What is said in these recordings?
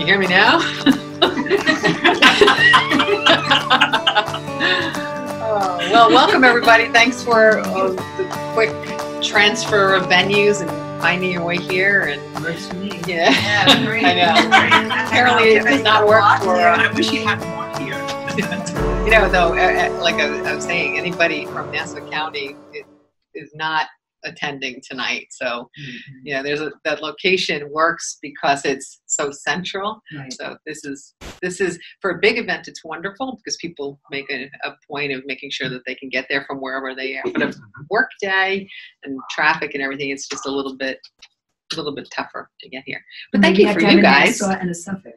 Can you hear me now? Well, welcome everybody. Thanks for the quick transfer of venues and finding your way here. And Nice to meet you. yeah, Great. I know. Apparently it does not work for. I wish you had more here. You know, though, like I was saying, anybody from Nassau County is not attending tonight. So, you know, that location works because it's so central. Right. So this is for a big event. It's wonderful because people make a point of making sure that they can get there from wherever they are. But a work day and traffic and everything, it's just a little bit tougher to get here. But thank you for you guys. And a Suffolk.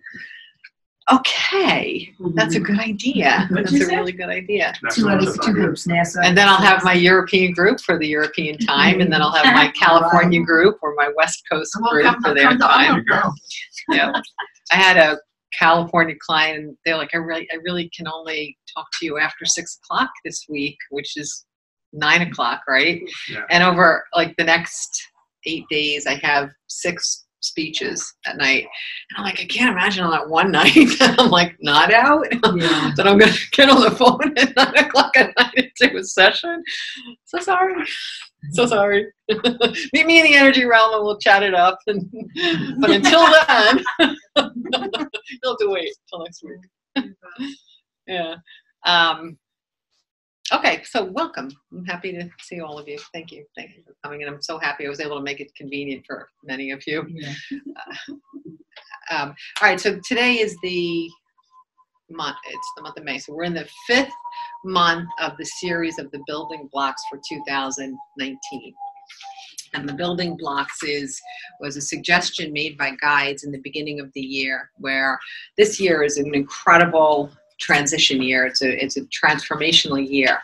Okay, that's a good idea. That's a really good idea. Two groups, Nassau. And then I'll have my European group for the European time, and then I'll have my California group or my West Coast group for their time. Yeah, I had a California client, and they're like, I really can only talk to you after 6 o'clock this week, which is 9 o'clock, right? Yeah. And over like the next 8 days, I have 6 speeches at night, and I'm like, I can't imagine on that one night I'm like not out, that I'm gonna get on the phone at 9 o'clock at night and do a session. So sorry. Meet me in the energy realm and we'll chat it up. But until then, you'll have to wait till next week. Yeah. Okay, so welcome. I'm happy to see all of you. Thank you for coming in. I'm so happy I was able to make it convenient for many of you. Yeah. All right, so today is the month. It's the month of May. So we're in the 5th month of the series of the building blocks for 2019. And the building blocks was a suggestion made by guides in the beginning of the year, where this year is an incredible transition year. It's a transformational year.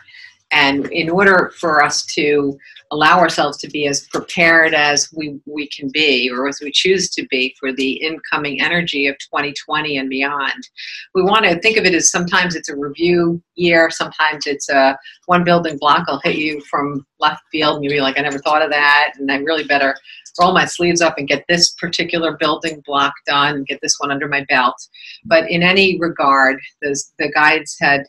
And in order for us to allow ourselves to be as prepared as we can be, or as we choose to be for the incoming energy of 2020 and beyond, we want to think of it as sometimes it's a review year, sometimes it's one building block will hit you from left field and you'll be like, I never thought of that, and I really better roll my sleeves up and get this particular building block done and get this one under my belt. But in any regard, the guides had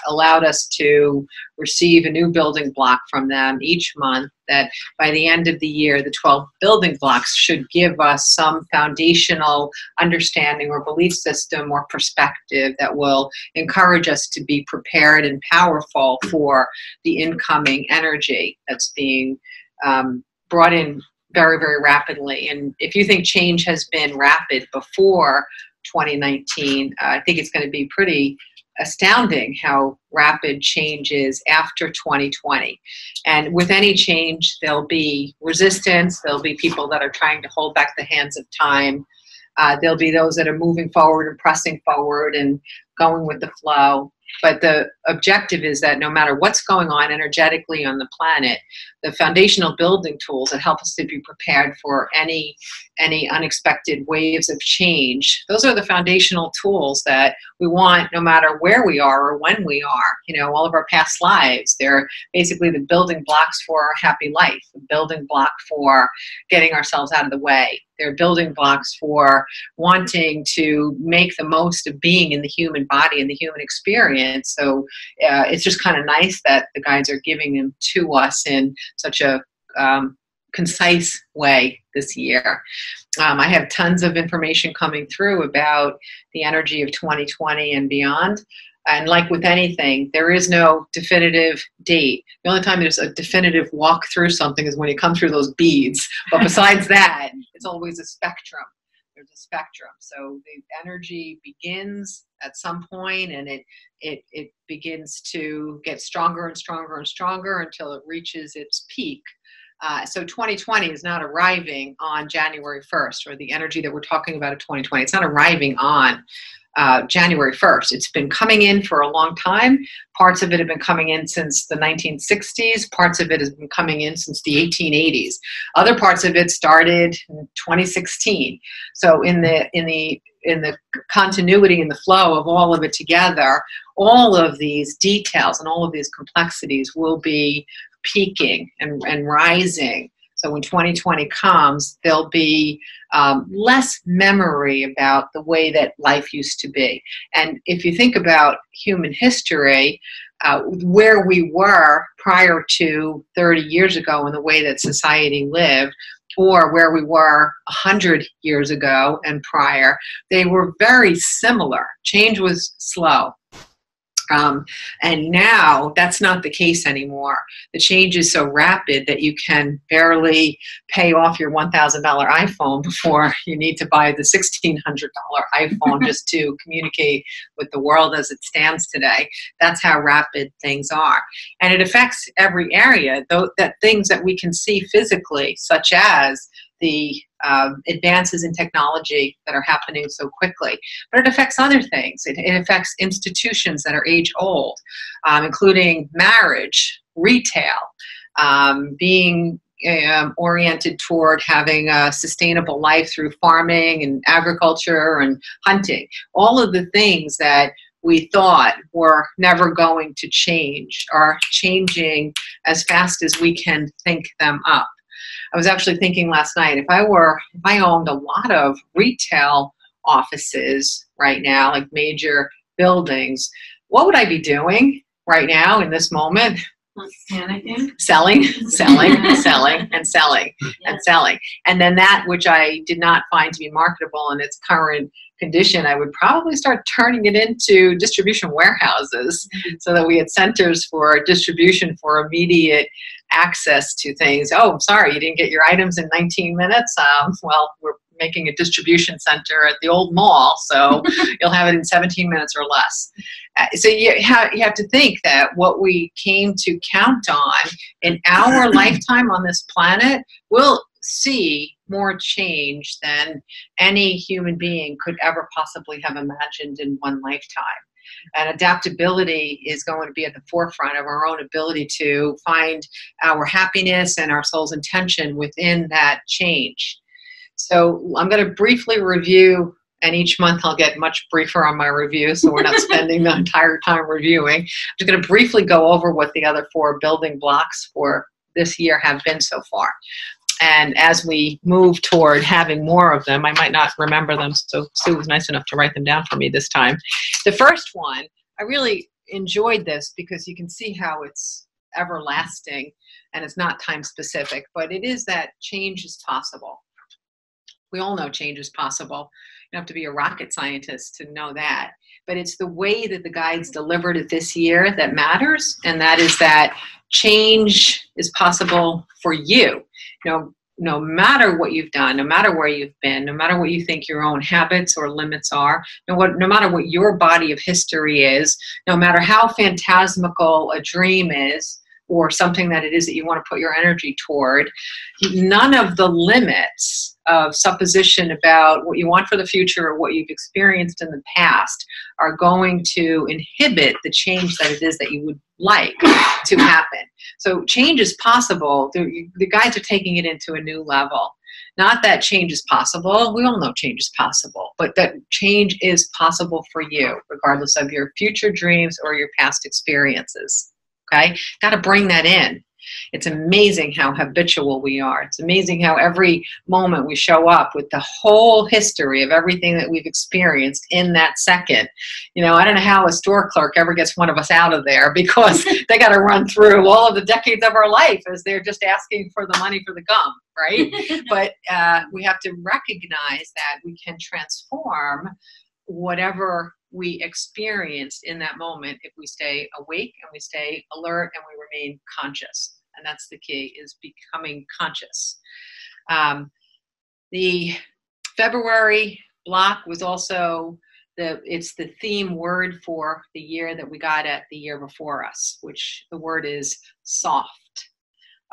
allowed us to receive a new building block from them each month, that by the end of the year, the 12 building blocks should give us some foundational understanding or belief system or perspective that will encourage us to be prepared and powerful for the incoming energy that's being brought in very, very rapidly. And if you think change has been rapid before 2019, I think it's going to be pretty astounding how rapid change is after 2020. And with any change, there'll be resistance. There'll be people that are trying to hold back the hands of time. There'll be those that are moving forward and pressing forward and going with the flow. But the objective is that no matter what's going on energetically on the planet, the foundational building tools that help us to be prepared for any unexpected waves of change, those are the foundational tools that we want no matter where we are or when we are. You know, all of our past lives, they're basically the building blocks for our happy life, the building block for getting ourselves out of the way. They're building blocks for wanting to make the most of being in the human body and the human experience. So it's just kind of nice that the guides are giving them to us in such a concise way this year. I have tons of information coming through about the energy of 2020 and beyond. And like with anything, there is no definitive date. The only time there's a definitive walk through something is when you come through those beads. But besides that, it's always a spectrum. There's a spectrum. So the energy begins at some point, and it begins to get stronger and stronger and stronger until it reaches its peak. So 2020 is not arriving on January 1st, or the energy that we're talking about of 2020. It's not arriving on January 1st. It's been coming in for a long time. Parts of it have been coming in since the 1960s. Parts of it has been coming in since the 1880s. Other parts of it started in 2016. So in the continuity and the flow of all of it together, all of these details and all of these complexities will be peaking and rising So when 2020 comes, there'll be less memory about the way that life used to be. And if you think about human history, where we were prior to 30 years ago and the way that society lived, or where we were 100 years ago and prior, they were very similar. Change was slow. And now that's not the case anymore. The change is so rapid that you can barely pay off your $1,000 iPhone before you need to buy the $1,600 iPhone just to communicate with the world as it stands today. That's how rapid things are. And it affects every area, though, that things that we can see physically, such as the advances in technology that are happening so quickly. But it affects other things. It affects institutions that are age-old, including marriage, retail, being oriented toward having a sustainable life through farming and agriculture and hunting. All of the things that we thought were never going to change are changing as fast as we can think them up. I was actually thinking last night, if I owned a lot of retail offices right now, like major buildings, what would I be doing right now in this moment? Panicking. Selling, selling, selling, and selling, and selling. And then that which I did not find to be marketable in its current condition, I would probably start turning it into distribution warehouses so that we had centers for distribution for immediate access to things. Oh, I'm sorry, you didn't get your items in 19 minutes? Well, we're making a distribution center at the old mall, so you'll have it in 17 minutes or less. So you have to think that what we came to count on in our lifetime on this planet will see more change than any human being could ever possibly have imagined in one lifetime. And adaptability is going to be at the forefront of our own ability to find our happiness and our soul's intention within that change. So I'm going to briefly review, and each month I'll get much briefer on my review, so we're not spending the entire time reviewing. I'm just going to briefly go over what the other 4 building blocks for this year have been so far. And as we move toward having more of them, I might not remember them, so Sue was nice enough to write them down for me this time. The first one, I really enjoyed this because you can see how it's everlasting and it's not time specific, but it is that change is possible. We all know change is possible. You don't have to be a rocket scientist to know that. But it's the way that the guides delivered it this year that matters, and that is that change is possible for you. No matter what you've done, no matter where you've been, no matter what you think your own habits or limits are, no matter what your body of history is, no matter how phantasmical a dream is, or something that it is that you want to put your energy toward, none of the limits of supposition about what you want for the future or what you've experienced in the past are going to inhibit the change that it is that you would like to happen. So change is possible. The guides are taking it into a new level. Not that change is possible. We all know change is possible, but that change is possible for you, regardless of your future dreams or your past experiences. Okay? Got to bring that in. It's amazing how habitual we are. It's amazing how every moment we show up with the whole history of everything that we've experienced in that second. I don't know how a store clerk ever gets one of us out of there, because they got to run through all of the decades of our life as they're just asking for the money for the gum, right? But we have to recognize that we can transform whatever we experienced in that moment if we stay awake and we stay alert and we remain conscious. And that's the key, is becoming conscious. The February block was also it's the theme word for the year that we got at the year before us, which the word is soft.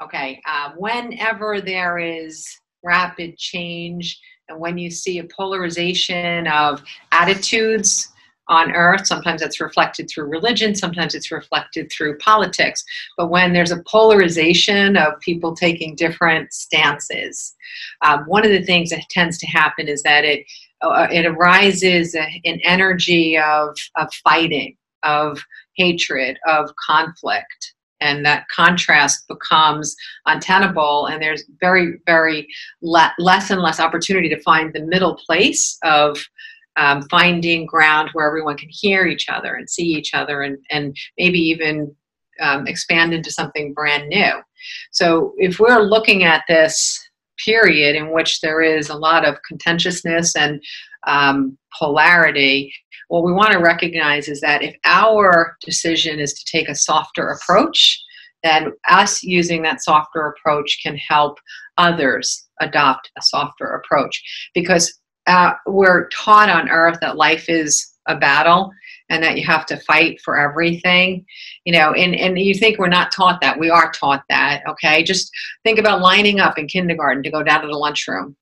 Okay, whenever there is rapid change and when you see a polarization of attitudes on earth, sometimes that's reflected through religion, sometimes it's reflected through politics, but when there's a polarization of people taking different stances, one of the things that tends to happen is that it arises an energy of fighting, of hatred, of conflict. and that contrast becomes untenable, and there's very, very less and less opportunity to find the middle place of finding ground where everyone can hear each other and see each other, and maybe even expand into something brand new. So if we're looking at this period in which there is a lot of contentiousness and polarity, what we want to recognize is that if our decision is to take a softer approach, then us using that softer approach can help others adopt a softer approach. Because we're taught on earth that life is a battle and that you have to fight for everything, you know, and you think we're not taught that. We are taught that, okay? Just think about lining up in kindergarten to go down to the lunchroom.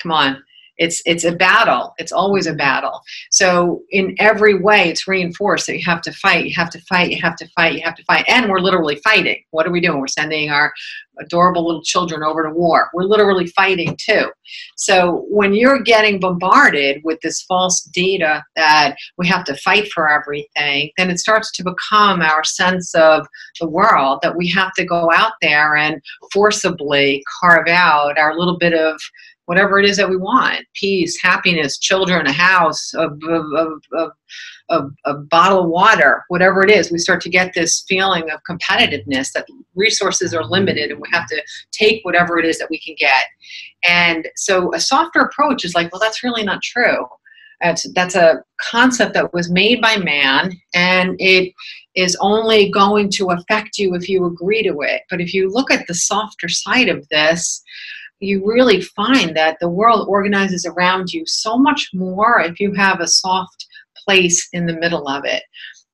Come on. It's a battle. It's always a battle. So in every way, it's reinforced that you have to fight, you have to fight, you have to fight, you have to fight. And we're literally fighting. What are we doing? We're sending our adorable little children over to war. We're literally fighting too. So when you're getting bombarded with this false data that we have to fight for everything, then it starts to become our sense of the world that we have to go out there and forcibly carve out our little bit of whatever it is that we want: peace, happiness, children, a house, a bottle of water, whatever it is. We start to get this feeling of competitiveness, that resources are limited and we have to take whatever it is that we can get. And so a softer approach is like, well, that's really not true. That's a concept that was made by man, and it is only going to affect you if you agree to it. But if you look at the softer side of this, you really find that the world organizes around you so much more if you have a soft place in the middle of it.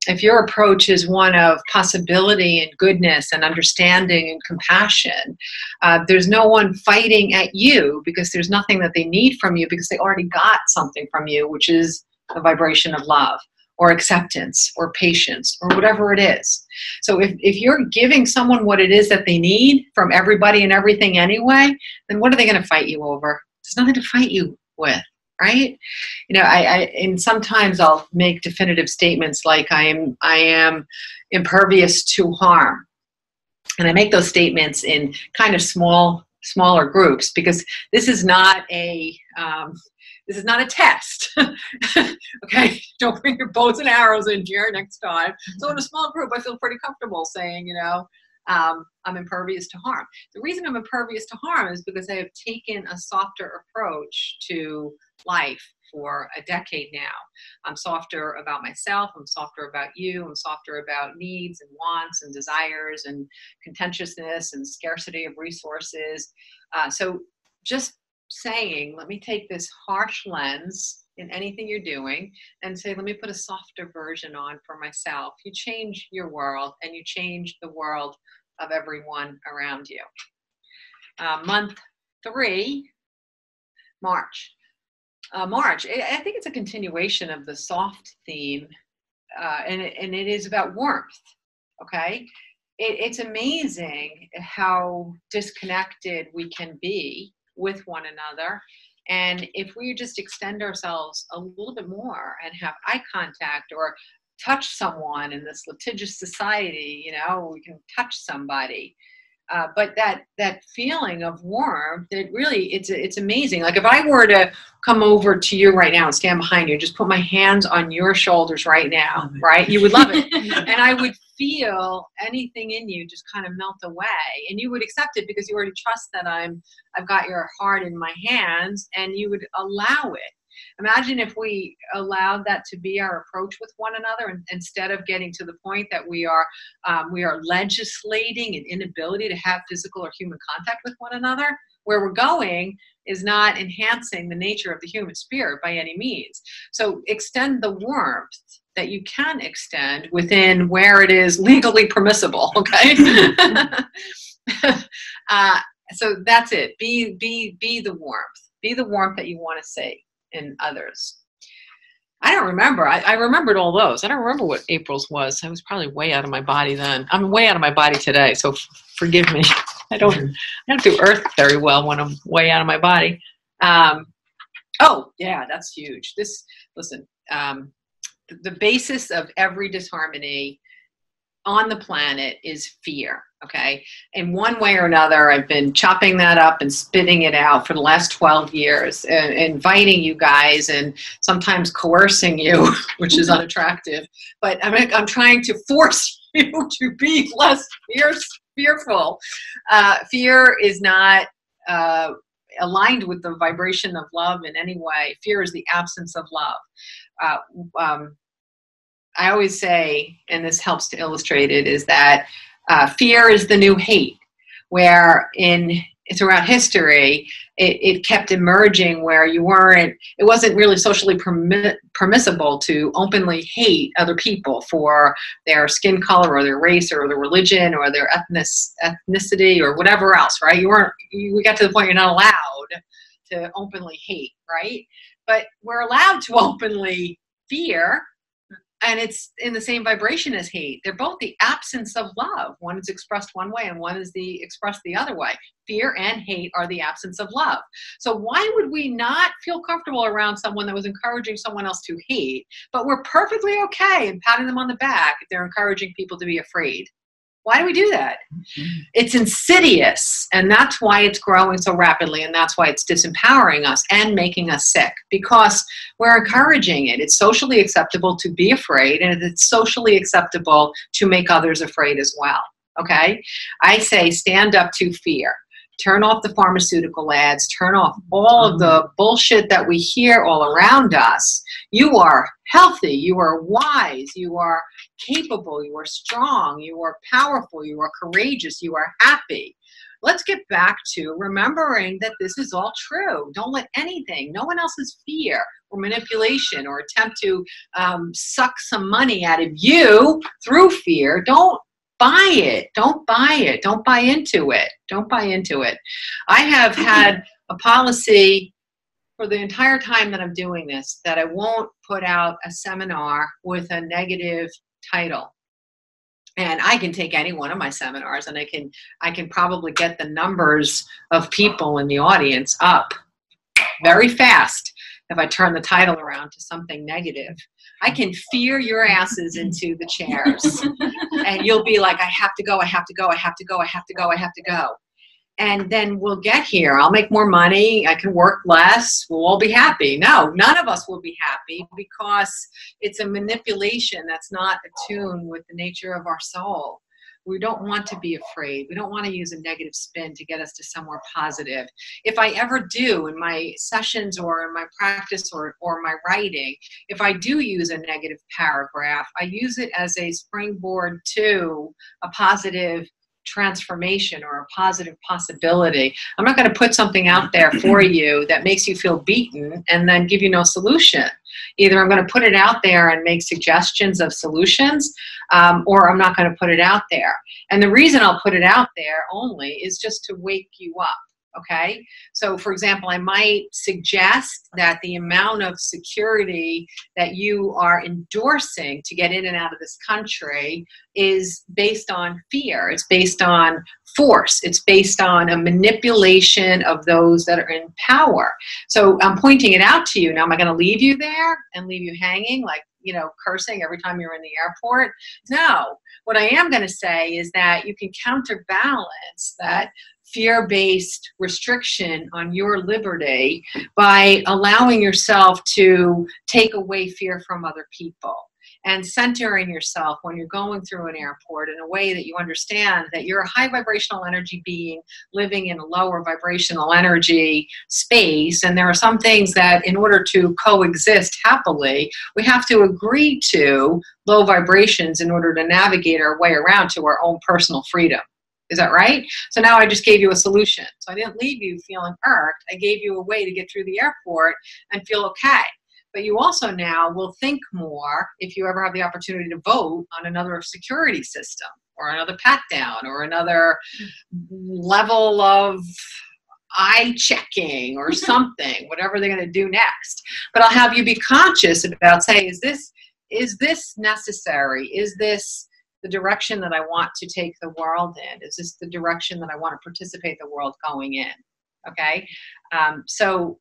If your approach is one of possibility and goodness and understanding and compassion, there's no one fighting at you, because there's nothing that they need from you, because they already got something from you, which is the vibration of love or acceptance or patience or whatever it is. So if you're giving someone what it is that they need from everybody and everything anyway, then what are they going to fight you over? There's nothing to fight you with, right? You know, and sometimes I'll make definitive statements like I am impervious to harm. And I make those statements in kind of smaller groups, because this is not a test. Okay, don't bring your bows and arrows in here next time. So in a small group, I feel pretty comfortable saying, you know, I'm impervious to harm. The reason I'm impervious to harm is because I have taken a softer approach to life for a decade now. I'm softer about myself. I'm softer about you. I'm softer about needs and wants and desires and contentiousness and scarcity of resources. So just saying, let me take this harsh lens in anything you're doing and say, let me put a softer version on for myself. You change your world, and you change the world of everyone around you. Month 3, March. March, I think it's a continuation of the soft theme, and it is about warmth, okay? It's amazing how disconnected we can be with one another. And if we just extend ourselves a little bit more and have eye contact or touch someone in this litigious society, you know, we can touch somebody. But that feeling of warmth, it's amazing. Like if I were to come over to you right now and stand behind you, just put my hands on your shoulders right now, right? You would love it. And I would feel anything in you just kind of melt away, and you would accept it because you already trust that I've got your heart in my hands, and you would allow it. Imagine if we allowed that to be our approach with one another, and instead of getting to the point that we are legislating an inability to have physical or human contact with one another. Where we're going is not enhancing the nature of the human spirit by any means. So extend the warmth that you can extend within where it is legally permissible, okay? So that's it. Be the warmth. Be the warmth that you want to see in others. I don't remember. I remembered all those. I don't remember what April's was. I was probably way out of my body then. I'm way out of my body today, so forgive me. I don't do earth very well when I'm way out of my body. Oh, yeah, that's huge. Listen, the basis of every disharmony on the planet is fear, okay? In one way or another, I've been chopping that up and spitting it out for the last 12 years, inviting you guys and sometimes coercing you, which is unattractive, but I'm trying to force you to be less fearful. Fear is not aligned with the vibration of love in any way. Fear is the absence of love. I always say, and this helps to illustrate it, is that fear is the new hate, where throughout history, it kept emerging where it wasn't really socially permissible to openly hate other people for their skin color or their race or their religion or their ethnicity or whatever else, right? We got to the point you're not allowed to openly hate, right? But we're allowed to openly fear, and it's in the same vibration as hate. They're both the absence of love. One is expressed one way and one is expressed the other way. Fear and hate are the absence of love. So why would we not feel comfortable around someone that was encouraging someone else to hate, but we're perfectly okay and patting them on the back if they're encouraging people to be afraid? Why do we do that? It's insidious, and that's why it's growing so rapidly, and that's why it's disempowering us and making us sick, because we're encouraging it. It's socially acceptable to be afraid, and it's socially acceptable to make others afraid as well, okay? I say stand up to fear. Turn off the pharmaceutical ads. Turn off all of the bullshit that we hear all around us. You are healthy. You are wise. You are capable. You are strong. You are powerful. You are courageous. You are happy. Let's get back to remembering that this is all true. Don't let anything, no one else's fear or manipulation or attempt to suck some money out of you through fear. Don't buy it. Don't buy it. Don't buy into it. Don't buy into it. I have had a policy for the entire time that I'm doing this that I won't put out a seminar with a negative title. And I can take any one of my seminars and I can probably get the numbers of people in the audience up very fast if I turn the title around to something negative. I can fear your asses into the chairs. And you'll be like, I have to go, I have to go, I have to go, I have to go, I have to go. And then we'll get here. I'll make more money. I can work less. We'll all be happy. No, none of us will be happy because it's a manipulation that's not attuned with the nature of our soul. We don't want to be afraid. We don't want to use a negative spin to get us to somewhere positive. If I ever do in my sessions or in my practice or my writing, if I do use a negative paragraph, I use it as a springboard to a positive transformation or a positive possibility. I'm not going to put something out there for you that makes you feel beaten and then give you no solution. Either I'm going to put it out there and make suggestions of solutions, or I'm not going to put it out there. And the reason I'll put it out there only is just to wake you up. Okay, so for example, I might suggest that the amount of security that you are endorsing to get in and out of this country is based on fear. It's based on force. It's based on a manipulation of those that are in power. So I'm pointing it out to you. Now, am I going to leave you there and leave you hanging like, you know, cursing every time you're in the airport? No. What I am going to say is that you can counterbalance that fear-based restriction on your liberty by allowing yourself to take away fear from other people and centering yourself when you're going through an airport in a way that you understand that you're a high vibrational energy being living in a lower vibrational energy space, and there are some things that in order to coexist happily, we have to agree to low vibrations in order to navigate our way around to our own personal freedom. Is that right? So now I just gave you a solution. So I didn't leave you feeling irked. I gave you a way to get through the airport and feel okay. But you also now will think more if you ever have the opportunity to vote on another security system or another pat down or another level of eye checking or something, whatever they're going to do next. But I'll have you be conscious about saying, is this necessary? Is this the direction that I want to take the world in? Is this the direction that I want to participate the world going in? Okay. So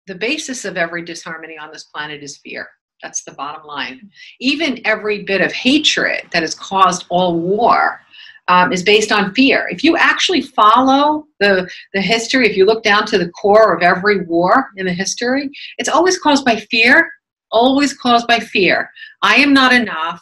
the basis of every disharmony on this planet is fear. That's the bottom line. Even every bit of hatred that has caused all war is based on fear. If you actually follow the history, if you look down to the core of every war in the history, it's always caused by fear, always caused by fear. I am not enough,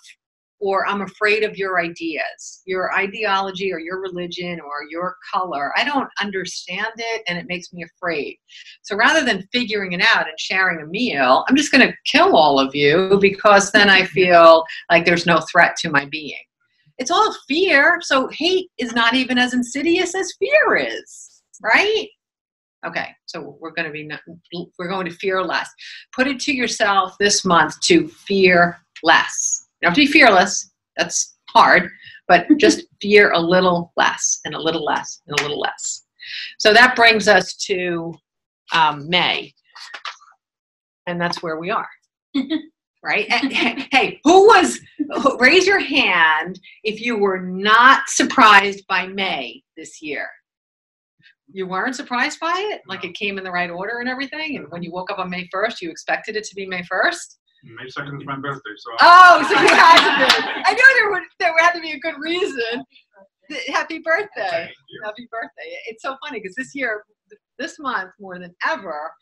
or I'm afraid of your ideas, your ideology or your religion or your color. I don't understand it and it makes me afraid. So rather than figuring it out and sharing a meal, I'm just going to kill all of you because then I feel like there's no threat to my being. It's all fear. So hate is not even as insidious as fear is, right? Okay, so we're going to fear less. Put it to yourself this month to fear less. You don't have to be fearless. That's hard, but just fear a little less and a little less and a little less. So that brings us to May, and that's where we are, right? And, hey, raise your hand if you were not surprised by May this year. You weren't surprised by it? Like it came in the right order and everything? And when you woke up on May 1st, you expected it to be May 1st? May 2nd is my birthday, so. Oh, so you had to be. I knew there had to be a good reason. Happy birthday. Happy birthday. It's so funny because this month more than ever,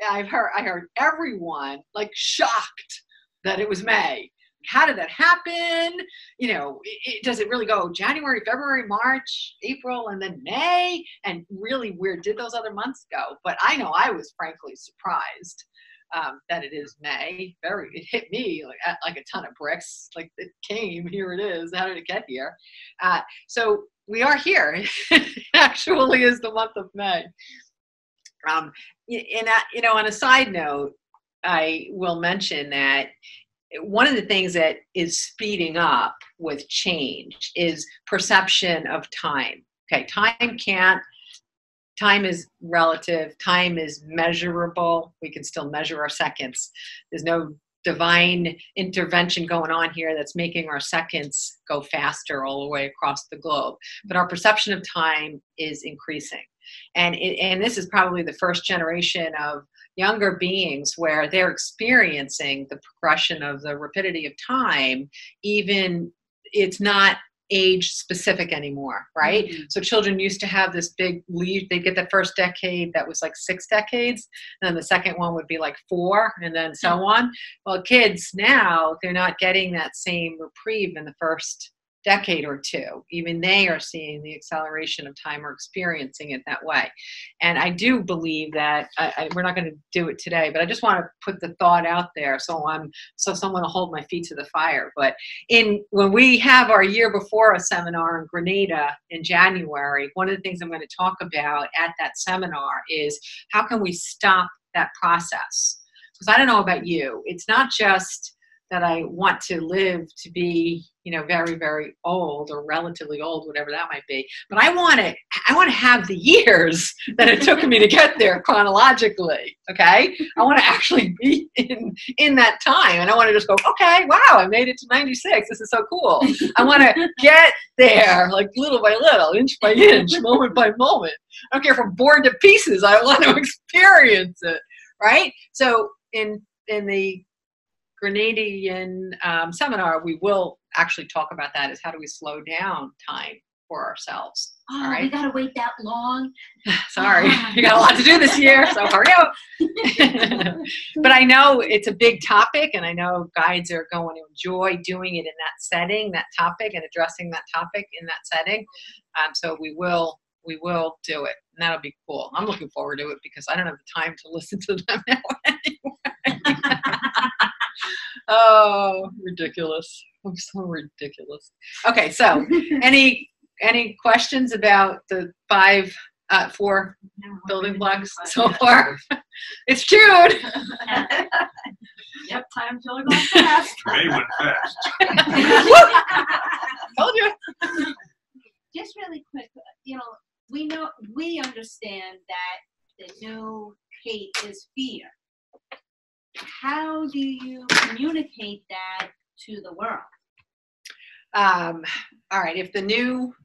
I heard everyone like shocked that it was May. How did that happen? You know, does it really go January, February, March, April, and then May? And really, where did those other months go? But I know I was frankly surprised that it is May. It hit me like a ton of bricks. Like it came, here it is. How did it get here? So we are here. It actually is the month of May. On a side note, I will mention that one of the things that is speeding up with change is perception of time. Okay, time is relative, time is measurable. We can still measure our seconds. There's no divine intervention going on here that's making our seconds go faster all the way across the globe. But our perception of time is increasing. And this is probably the first generation of younger beings where they're experiencing the progression of the rapidity of time, even it's not age specific anymore, right? Mm-hmm. So children used to have this big lead. They get the first decade that was like 6 decades, and then the second one would be like 4, and then so on. Well, kids now, they're not getting that same reprieve in the first decade or 2. Even they are seeing the acceleration of time or experiencing it that way. And I do believe that we're not going to do it today, but I just want to put the thought out there so someone will hold my feet to the fire. But when we have our year before a seminar in Grenada in January, one of the things I'm going to talk about at that seminar is how can we stop that process? Because I don't know about you, it's not just that I want to live to be, very, very old or relatively old, whatever that might be. But I want to have the years that it took me to get there chronologically. Okay, I want to actually be in that time, and I want to just go, okay, wow, I made it to 96. This is so cool. I want to get there, like little by little, inch by inch, moment by moment. I don't care if I'm bored to pieces. I want to experience it, right? So in the Grenadian seminar, we will actually talk about that, is how do we slow down time for ourselves. Oh, all right? We gotta wait that long? Sorry, you got a lot to do this year, so hurry up. But I know it's a big topic, and I know guides are going to enjoy doing it in that setting, that topic, and addressing that topic in that setting. So we will do it, and that'll be cool. I'm looking forward to it because I don't have the time to listen to them now anyway. Oh, ridiculous. I'm so ridiculous. Okay, so any questions about the 4 building blocks so far? It's June. Yep, time's really going fast. May went fast. Told you. Just really quick, we understand that the new hate is fear. How do you communicate that to the world? All right, if the new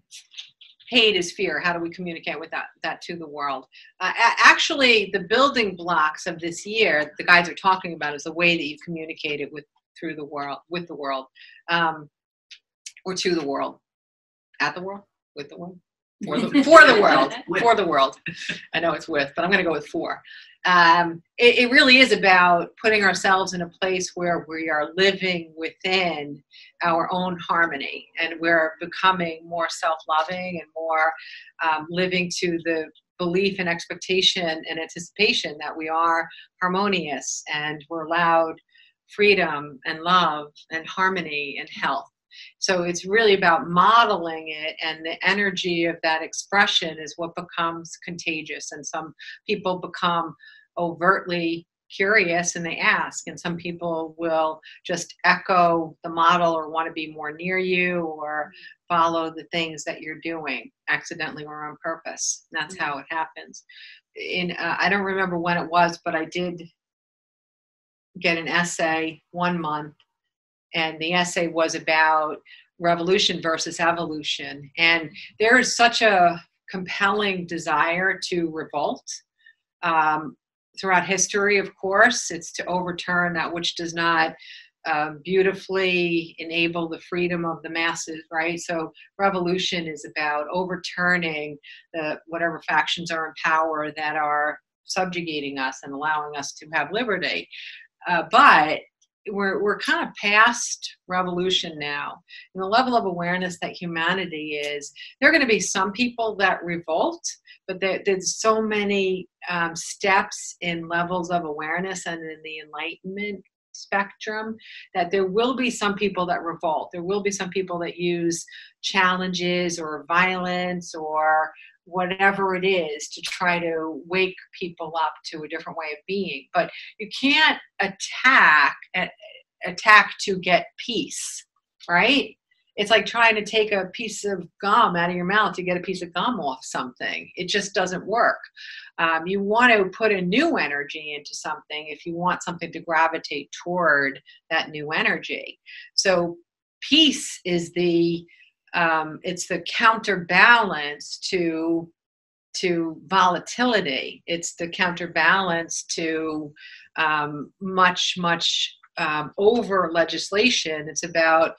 hate is fear. How do we communicate with that to the world? Actually, the building blocks of this year, the guys are talking about, is the way that you communicate it with the world, or to the world, at the world, with the world, for the world, for the world. I know it's with, but I'm going to go with for. It really is about putting ourselves in a place where we are living within our own harmony, and we're becoming more self-loving and more living to the belief and expectation and anticipation that we are harmonious and we're allowed freedom and love and harmony and health. So it's really about modeling it, and the energy of that expression is what becomes contagious. And some people become overtly curious and they ask, and some people will just echo the model or want to be more near you or follow the things that you're doing accidentally or on purpose. And that's how it happens. I don't remember when it was, but I did get an essay one month, and the essay was about revolution versus evolution. And there is such a compelling desire to revolt. Throughout history, of course, it's to overturn that which does not beautifully enable the freedom of the masses, right? So revolution is about overturning whatever factions are in power that are subjugating us and allowing us to have liberty. But we're kind of past revolution now. And the level of awareness that humanity is, there are going to be some people that revolt, but there's so many steps in levels of awareness and in the enlightenment spectrum that there will be some people that revolt. There will be some people that use challenges or violence or whatever it is to try to wake people up to a different way of being. But you can't attack to get peace, right? It's like trying to take a piece of gum out of your mouth to get a piece of gum off something. It just doesn't work. You want to put a new energy into something if you want something to gravitate toward that new energy. So peace is it's the counterbalance to volatility. It's the counterbalance to much over legislation. It's about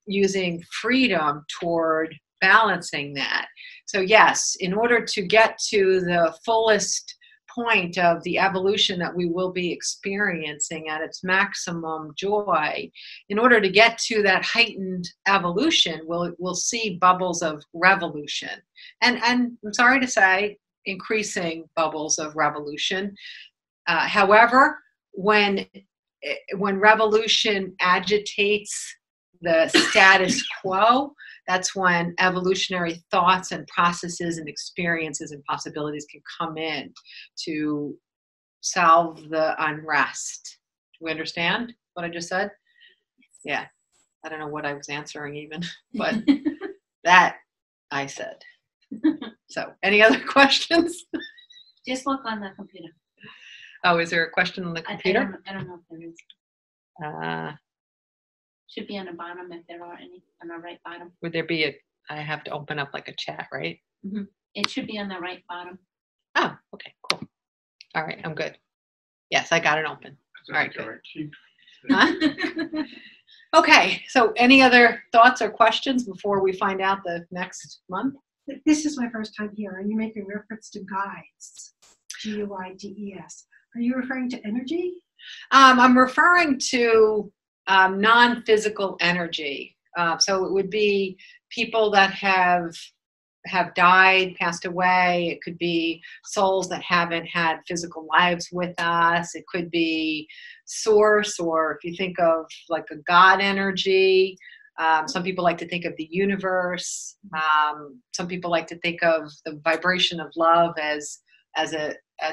using freedom toward balancing that. So yes, in order to get to the fullest point of the evolution that we will be experiencing at its maximum joy, in order to get to that heightened evolution, we'll see bubbles of revolution. And I'm sorry to say, increasing bubbles of revolution. However, when revolution agitates the status quo, that's when evolutionary thoughts and processes and experiences and possibilities can come in to solve the unrest. Do we understand what I just said? Yeah. I don't know what I was answering even, but that I said. So, any other questions? Just look on the computer. Oh, is there a question on the computer? I don't know if there is. Should be on the bottom if there are any, on the right bottom. Would there be I have to open up like a chat, right? Mm-hmm. It should be on the right bottom. Oh, okay, cool. All right, I'm good. Yes, I got it open. All right, good. Huh? Okay, so any other thoughts or questions before we find out the next month? This is my first time here, and you're making reference to guides, G-U-I-D-E-S. Are you referring to energy? I'm referring to non-physical energy. So it would be people that have died, passed away. It could be souls that haven't had physical lives with us. It could be source, or if you think of like a God energy. Some people like to think of the universe. Some people like to think of the vibration of love as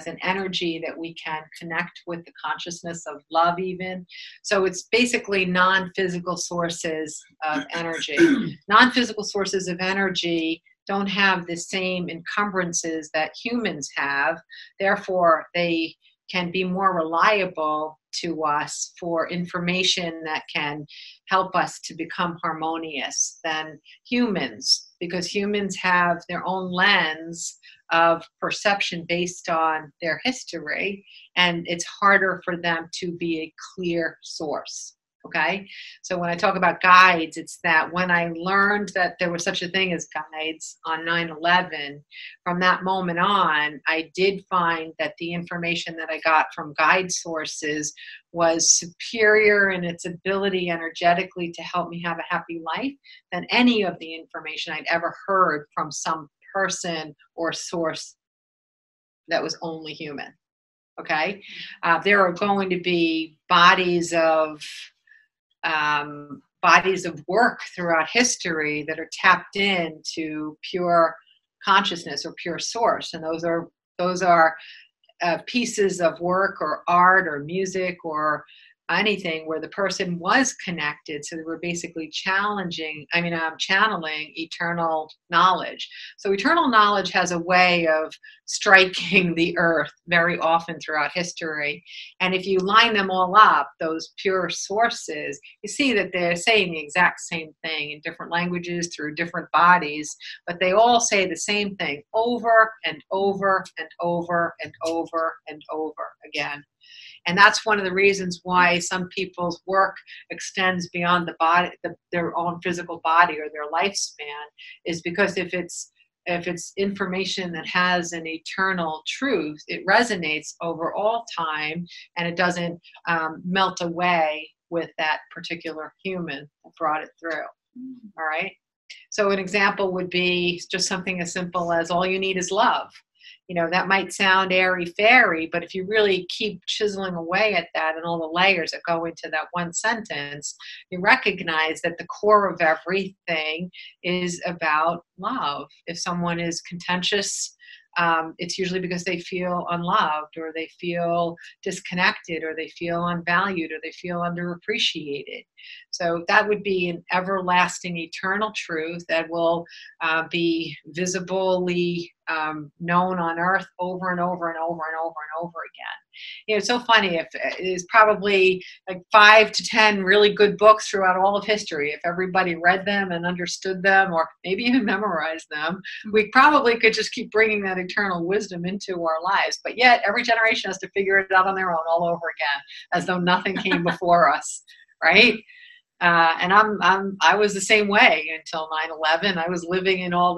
an energy that we can connect with, the consciousness of love even. So it's basically non-physical sources of energy. Non-physical sources of energy don't have the same encumbrances that humans have. Therefore, they can be more reliable to us for information that can help us to become harmonious than humans. because humans have their own lens of perception based on their history, and it's harder for them to be a clear source. Okay, so when I talk about guides, it's that when I learned that there was such a thing as guides on 9/11, from that moment on, I did find that the information that I got from guide sources was superior in its ability energetically to help me have a happy life than any of the information I'd ever heard from some person or source that was only human. Okay, there are going to be bodies of work throughout history that are tapped into pure consciousness or pure source, and those are pieces of work or art or music or anything where the person was connected, so they were basically channeling eternal knowledge. So eternal knowledge has a way of striking the earth very often throughout history, and if you line them all up, those pure sources, you see that they're saying the exact same thing in different languages through different bodies, but they all say the same thing over and over and over and over and over again. And that's one of the reasons why some people's work extends beyond the body, their own physical body or their lifespan, is because if it's information that has an eternal truth, it resonates over all time, and it doesn't melt away with that particular human that brought it through. All right. So an example would be just something as simple as all you need is love. You know, that might sound airy-fairy, but if you really keep chiseling away at that and all the layers that go into that one sentence, you recognize that the core of everything is about love. If someone is contentious, it's usually because they feel unloved, or they feel disconnected, or they feel unvalued, or they feel underappreciated. So that would be an everlasting, eternal truth that will be visibly known on earth over and over and over and over and over again. You know, it's so funny. If there's probably like 5 to 10 really good books throughout all of history, if everybody read them and understood them, or maybe even memorized them, we probably could just keep bringing that eternal wisdom into our lives. But yet every generation has to figure it out on their own all over again, as though nothing came before us, right? And I was the same way until 9/11. I was living in all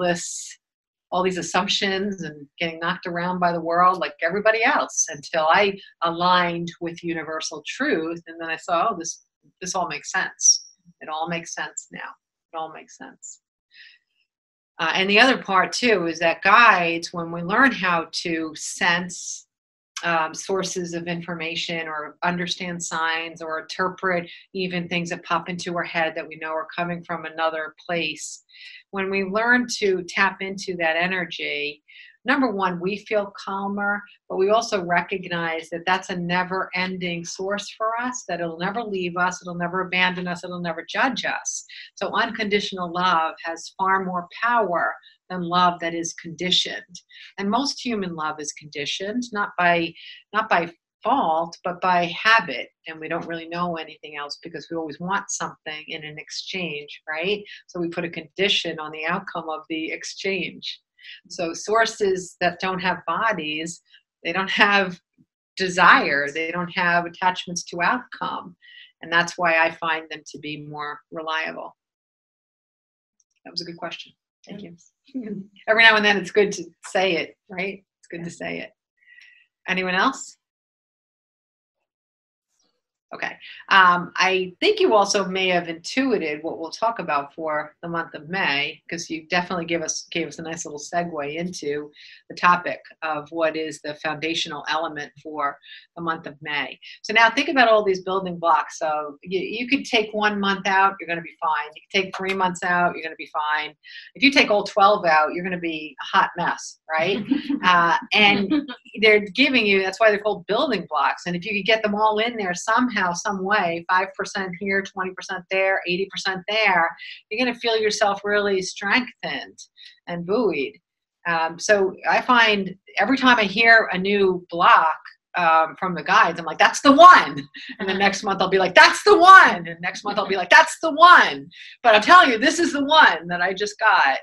these assumptions and getting knocked around by the world like everybody else, until I aligned with universal truth. And then I saw, oh, this all makes sense. It all makes sense now. It all makes sense. And the other part too is that guides, when we learn how to sense sources of information, or understand signs, or interpret even things that pop into our head that we know are coming from another place, when we learn to tap into that energy, number one, we feel calmer, but we also recognize that that's a never-ending source for us, that it'll never leave us, it'll never abandon us, it'll never judge us. So unconditional love has far more power than love that is conditioned. And most human love is conditioned, not by fault, but by habit. And we don't really know anything else because we always want something in an exchange, right? So we put a condition on the outcome of the exchange. So sources that don't have bodies, they don't have desire, they don't have attachments to outcome. And that's why I find them to be more reliable. That was a good question. Thank you. Every now and then it's good to say it, right? It's good to say it. Anyone else? Okay. I think you also may have intuited what we'll talk about for the month of May, because you definitely gave us a nice little segue into the topic of what is the foundational element for the month of May. So now think about all these building blocks. So you could take 1 month out, you're going to be fine. You could take 3 months out, you're going to be fine. If you take all 12 out, you're going to be a hot mess, right? And they're giving you, that's why they're called building blocks. And if you could get them all in there somehow, some way, 5% here, 20% there, 80% there, you're going to feel yourself really strengthened and buoyed. So I find every time I hear a new block from the guides, I'm like, that's the one. And the next month I'll be like, that's the one. And next month I'll be like, that's the one. But I'll tell you, this is the one that I just got.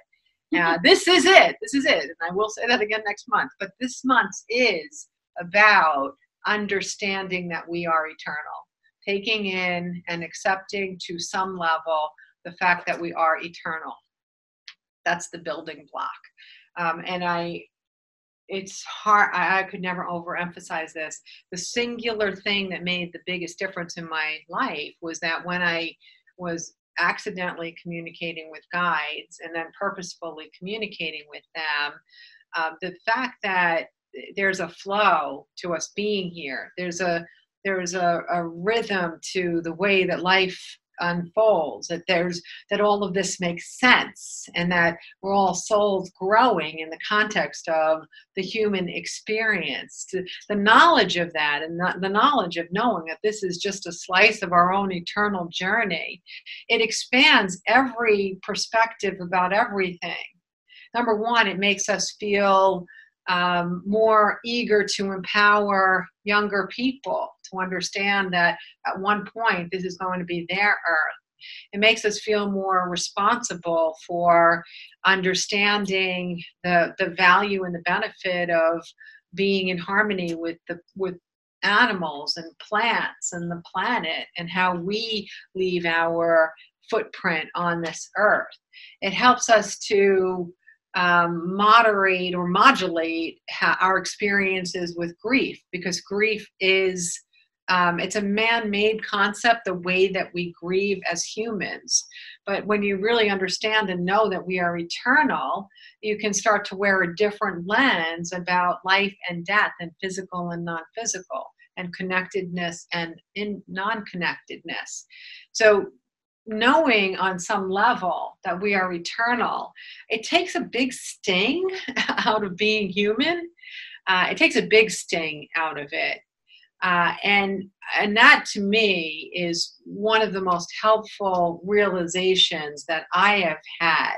This is it. This is it. And I will say that again next month. But this month is about understanding that we are eternal, taking in and accepting to some level the fact that we are eternal. That's the building block. It's hard. I could never overemphasize this. The singular thing that made the biggest difference in my life was that when I was accidentally communicating with guides and then purposefully communicating with them, the fact that there's a flow to us being here. There's a rhythm to the way that life unfolds, that all of this makes sense, and that we're all souls growing in the context of the human experience. The knowledge of that, and the knowledge of knowing that this is just a slice of our own eternal journey, it expands every perspective about everything. Number one, it makes us feel more eager to empower younger people to understand that at one point this is going to be their earth. It makes us feel more responsible for understanding the value and the benefit of being in harmony with animals and plants and the planet, and how we leave our footprint on this earth. It helps us to moderate or modulate our experiences with grief, because grief is it's a man-made concept, the way that we grieve as humans. But when you really understand and know that we are eternal, you can start to wear a different lens about life and death, and physical and non-physical, and connectedness and non-connectedness. So knowing on some level that we are eternal, it takes a big sting out of being human. It takes a big sting out of it. And that to me is one of the most helpful realizations that I have had,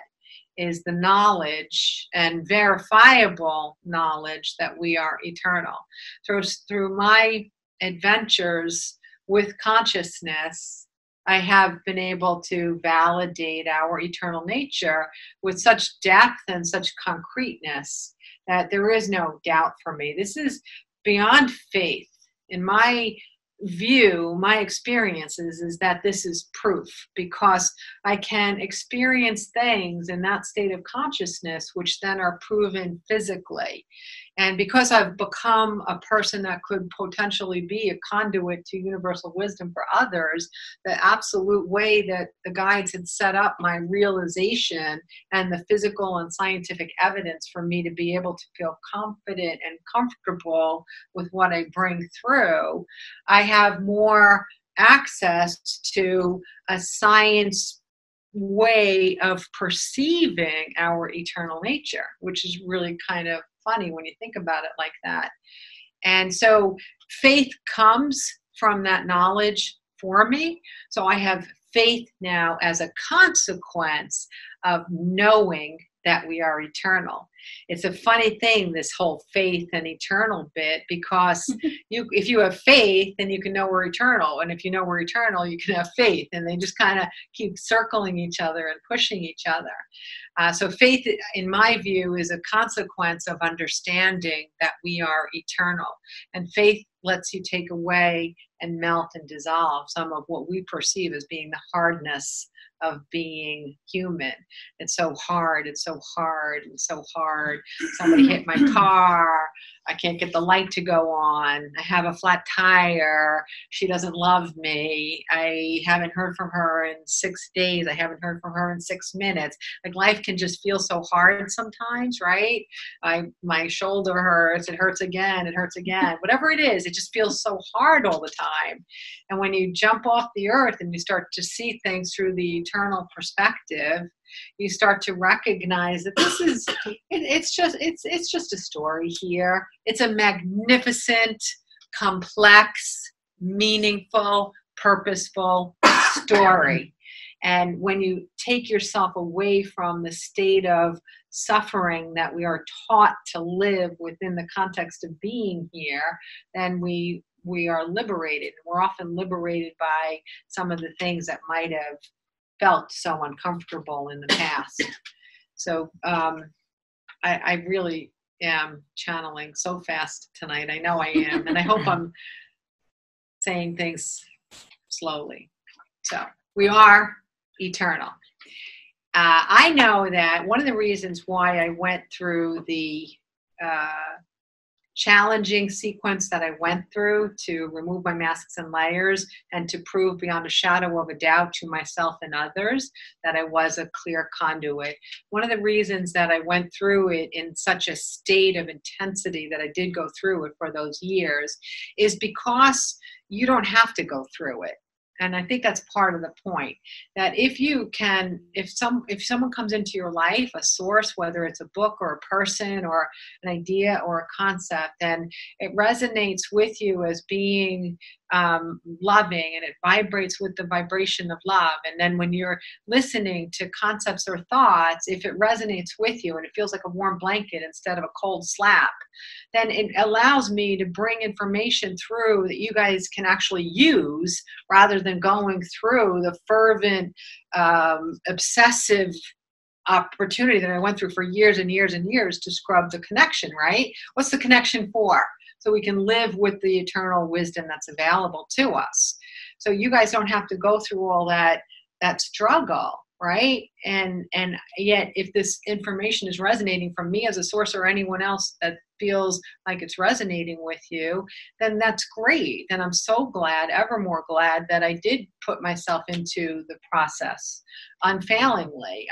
is the knowledge and verifiable knowledge that we are eternal. So through my adventures with consciousness, I have been able to validate our eternal nature with such depth and such concreteness that there is no doubt for me. This is beyond faith. In my view, my experiences is that this is proof, because I can experience things in that state of consciousness which then are proven physically. And because I've become a person that could potentially be a conduit to universal wisdom for others, the absolute way that the guides had set up my realization and the physical and scientific evidence for me to be able to feel confident and comfortable with what I bring through, I have more access to a science way of perceiving our eternal nature, which is really kind of funny when you think about it like that. And so faith comes from that knowledge for me. So I have faith now as a consequence of knowing that we are eternal. It's a funny thing, this whole faith and eternal bit, because if you have faith, then you can know we're eternal. And if you know we're eternal, you can have faith. And they just kind of keep circling each other and pushing each other. So faith, in my view, is a consequence of understanding that we are eternal. And faith lets you take away and melt and dissolve some of what we perceive as being the hardness of being human. It's so hard, it's so hard, it's so hard. Somebody hit my car, I can't get the light to go on, I have a flat tire, she doesn't love me, I haven't heard from her in 6 days, I haven't heard from her in 6 minutes. Like, life can just feel so hard sometimes, right? My shoulder hurts, it hurts again, whatever it is, it just feels so hard all the time. And when you jump off the earth and you start to see things through the eternal perspective, you start to recognize that this is, it's just a story here. It's a magnificent, complex, meaningful, purposeful story. And when you take yourself away from the state of suffering that we are taught to live within the context of being here, then we are liberated. We're often liberated by some of the things that might have felt so uncomfortable in the past. So I really am channeling so fast tonight. I know I am, and I hope I'm saying things slowly. So we are eternal. I know that one of the reasons why I went through the challenging sequence that I went through to remove my masks and layers and to prove beyond a shadow of a doubt to myself and others that I was a clear conduit. One of the reasons that I went through it in such a state of intensity that I did go through it for those years is because you don't have to go through it. And I think that's part of the point, that if you can, if someone comes into your life, a source, whether it's a book or a person or an idea or a concept, and it resonates with you as being loving, and it vibrates with the vibration of love. And then when you're listening to concepts or thoughts, if it resonates with you and it feels like a warm blanket instead of a cold slap, then it allows me to bring information through that you guys can actually use rather than going through the fervent, obsessive opportunity that I went through for years and years and years to scrub the connection, right? What's the connection for? So we can live with the eternal wisdom that's available to us. So you guys don't have to go through all that struggle, right? And yet if this information is resonating from me as a source or anyone else that feels like it's resonating with you, then that's great. And I'm so glad, ever more glad, that I did put myself into the process unfailingly.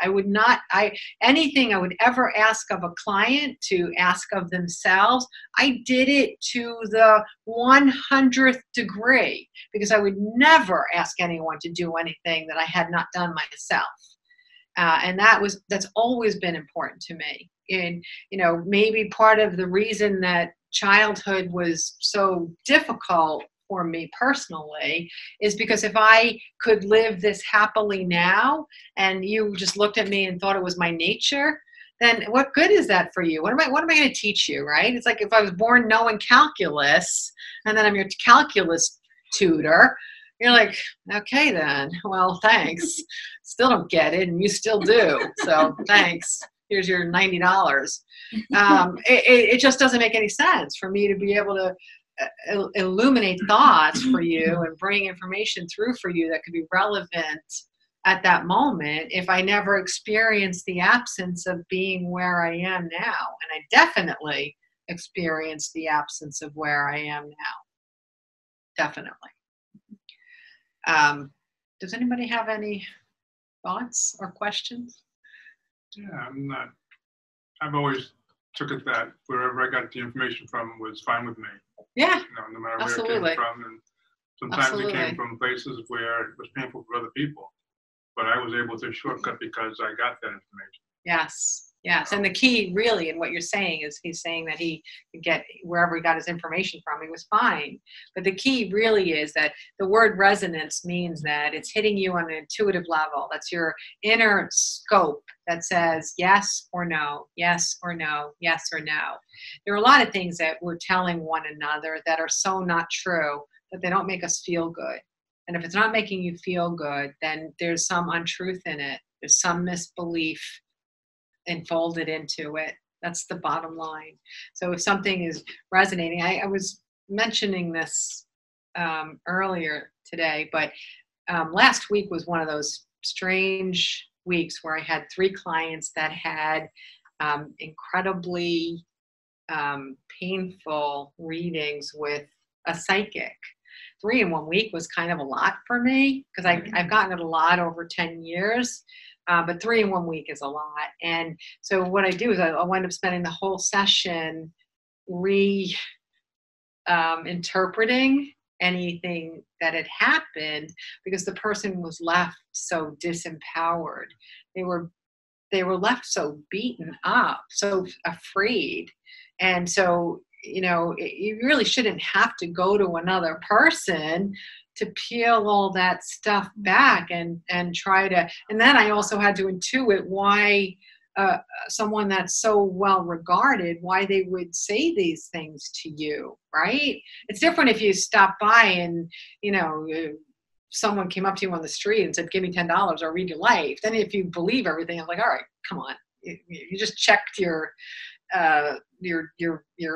Anything I would ever ask of a client to ask of themselves, I did it to the 100th degree, because I would never ask anyone to do anything that I had not done myself. And that's always been important to me. And, maybe part of the reason that childhood was so difficult for me personally is because if I could live this happily now and you just looked at me and thought it was my nature, then what good is that for you? What am I going to teach you, right? It's like if I was born knowing calculus and then I'm your calculus tutor, you're like, okay then, well, thanks. Still don't get it, and you still do. So thanks. Here's your $90. It just doesn't make any sense for me to be able to illuminate thoughts for you and bring information through for you that could be relevant at that moment if I never experienced the absence of being where I am now. And I definitely experienced the absence of where I am now. Definitely. Does anybody have any thoughts or questions? Yeah, I've always took it that wherever I got the information from was fine with me. Yeah, no matter where absolutely. it came from. And sometimes it came from places where it was painful for other people. But I was able to shortcut because I got that information. Yes. And the key really in what you're saying is he's saying that he could get wherever he got his information from, he was fine. But the key really is that the word resonance means that it's hitting you on an intuitive level. That's your inner scope that says yes or no, yes or no, yes or no. There are a lot of things that we're telling one another that are so not true that they don't make us feel good. And if it's not making you feel good, then there's some untruth in it. There's some misbelief enfolded into it. That's the bottom line. So if something is resonating, I was mentioning this earlier today, but last week was one of those strange weeks where I had 3 clients that had incredibly painful readings with a psychic. 3 in 1 week was kind of a lot for me because I've gotten it a lot over 10 years. But 3 in 1 week is a lot. And so what I do is I wind up spending the whole session interpreting anything that had happened because the person was left so disempowered. They were left so beaten up, so afraid. And so, you really shouldn't have to go to another person to peel all that stuff back and try to, and then I also had to intuit why someone that's so well regarded, why they would say these things to you, right? It's different if you stop by and, someone came up to you on the street and said, give me $10 or read your life. Then if you believe everything, I'm like, all right, come on, you just checked your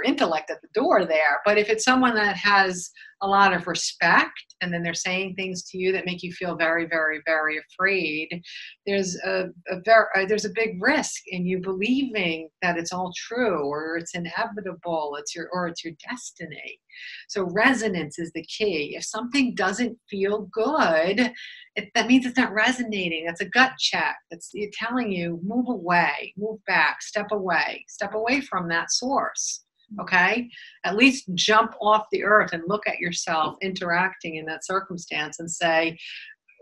intellect at the door there. But if it's someone that has a lot of respect, and then they're saying things to you that make you feel very, very, very afraid, there's a big risk in you believing that it's all true, or it's inevitable, it's your destiny. So resonance is the key. If something doesn't feel good, that means it's not resonating. That's a gut check. That's you telling you, move away, move back, step away from that source. Okay? At least jump off the earth and look at yourself interacting in that circumstance and say,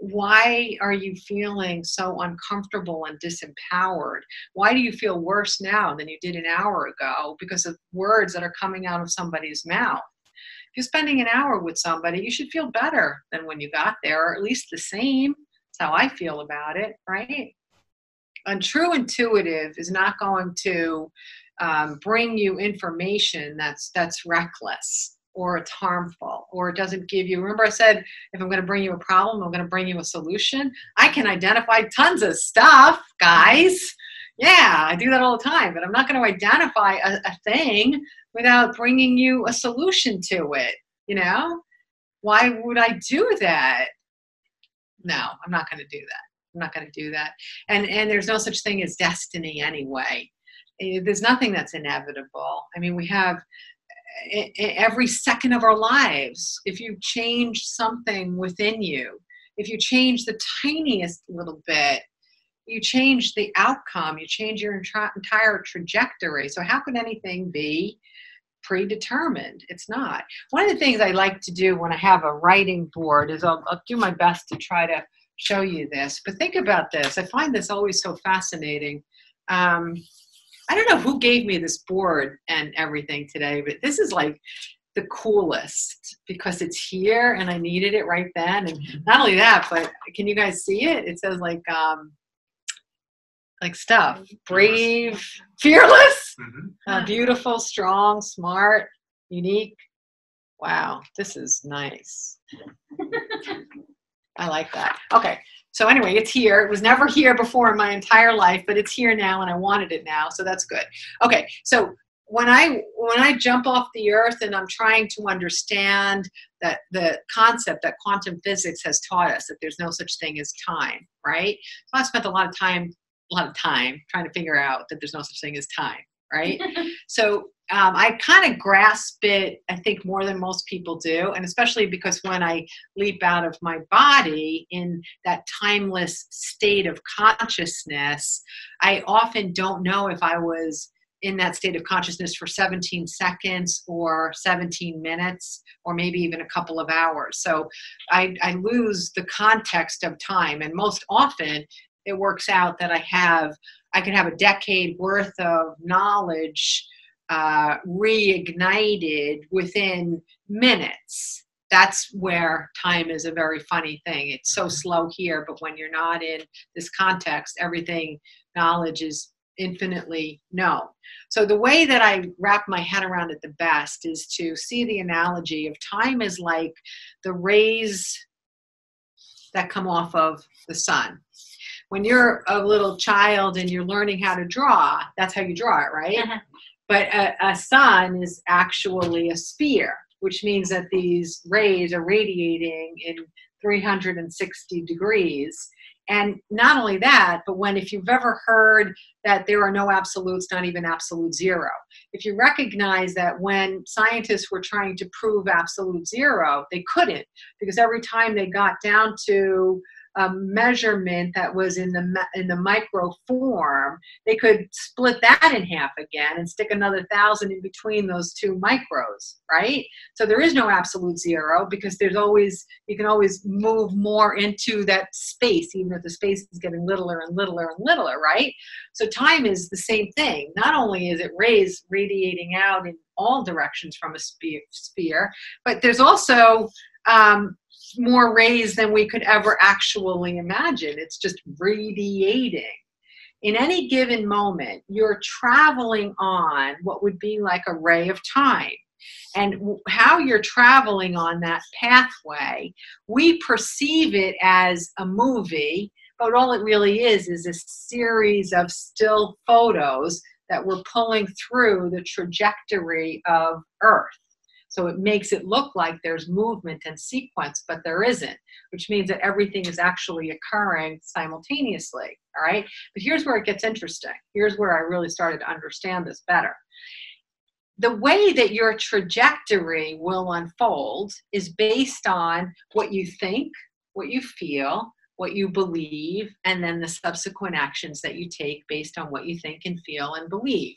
why are you feeling so uncomfortable and disempowered? Why do you feel worse now than you did an hour ago because of words that are coming out of somebody's mouth? If you're spending an hour with somebody, you should feel better than when you got there, or at least the same. That's how I feel about it, right? And true intuitive is not going to bring you information that's reckless, or it's harmful, or it doesn't give you. Remember I said, if I'm going to bring you a problem, I'm going to bring you a solution. I can identify tons of stuff, guys. Yeah, I do that all the time, but I'm not going to identify a thing without bringing you a solution to it. You know, why would I do that? No, I'm not going to do that. I'm not going to do that. And there's no such thing as destiny anyway. There's nothing that's inevitable. I mean, we have every second of our lives, if you change something within you, if you change the tiniest little bit, you change the outcome, you change your entire trajectory. So how could anything be predetermined? It's not. One of the things I like to do when I have a writing board is I'll do my best to try to show you this. But think about this. I find this always so fascinating. I don't know who gave me this board and everything today, but this is like the coolest because it's here and I needed it right then. And not only that, but can you guys see it? It says like stuff, brave, fearless, beautiful, strong, smart, unique. Wow, this is nice. I like that. Okay. So anyway, it's here. It was never here before in my entire life, but it's here now and I wanted it now. So that's good. Okay. So when I jump off the earth and I'm trying to understand that the concept that quantum physics has taught us that there's no such thing as time, right? So I spent a lot of time trying to figure out that there's no such thing as time, right? So I kind of grasp it, I think, more than most people do, and especially because when I leap out of my body in that timeless state of consciousness, I often don't know if I was in that state of consciousness for 17 seconds or 17 minutes or maybe even a couple of hours. So I lose the context of time, and most often it works out that I can have a decade worth of knowledge reignited within minutes. That's where time is a very funny thing. It's so slow here, but when you're not in this context, everything knowledge is infinitely known. So the way that I wrap my head around it the best is to see the analogy of time is like the rays that come off of the sun. When you're a little child and you're learning how to draw, that's how you draw it, right? Uh-huh. But a sun is actually a sphere, which means that these rays are radiating in 360 degrees. And not only that, but if you've ever heard that there are no absolutes, not even absolute zero, if you recognize that when scientists were trying to prove absolute zero, they couldn't, because every time they got down to a measurement that was in the micro form, they could split that in half again and stick another 1,000 in between those two micros, right? So there is no absolute zero because you can always move more into that space, even if the space is getting littler and littler and littler, right? So time is the same thing. Not only is it rays radiating out in all directions from a sphere, but there's also more rays than we could ever actually imagine. It's just radiating. In any given moment, you're traveling on what would be like a ray of time. And how you're traveling on that pathway, we perceive it as a movie But all it really is a series of still photos that we're pulling through the trajectory of Earth. So it makes it look like there's movement and sequence, but there isn't, which means that everything is actually occurring simultaneously, all right? But here's where it gets interesting. Here's where I really started to understand this better. The way that your trajectory will unfold is based on what you think, what you feel, what you believe, and then the subsequent actions that you take based on what you think and feel and believe.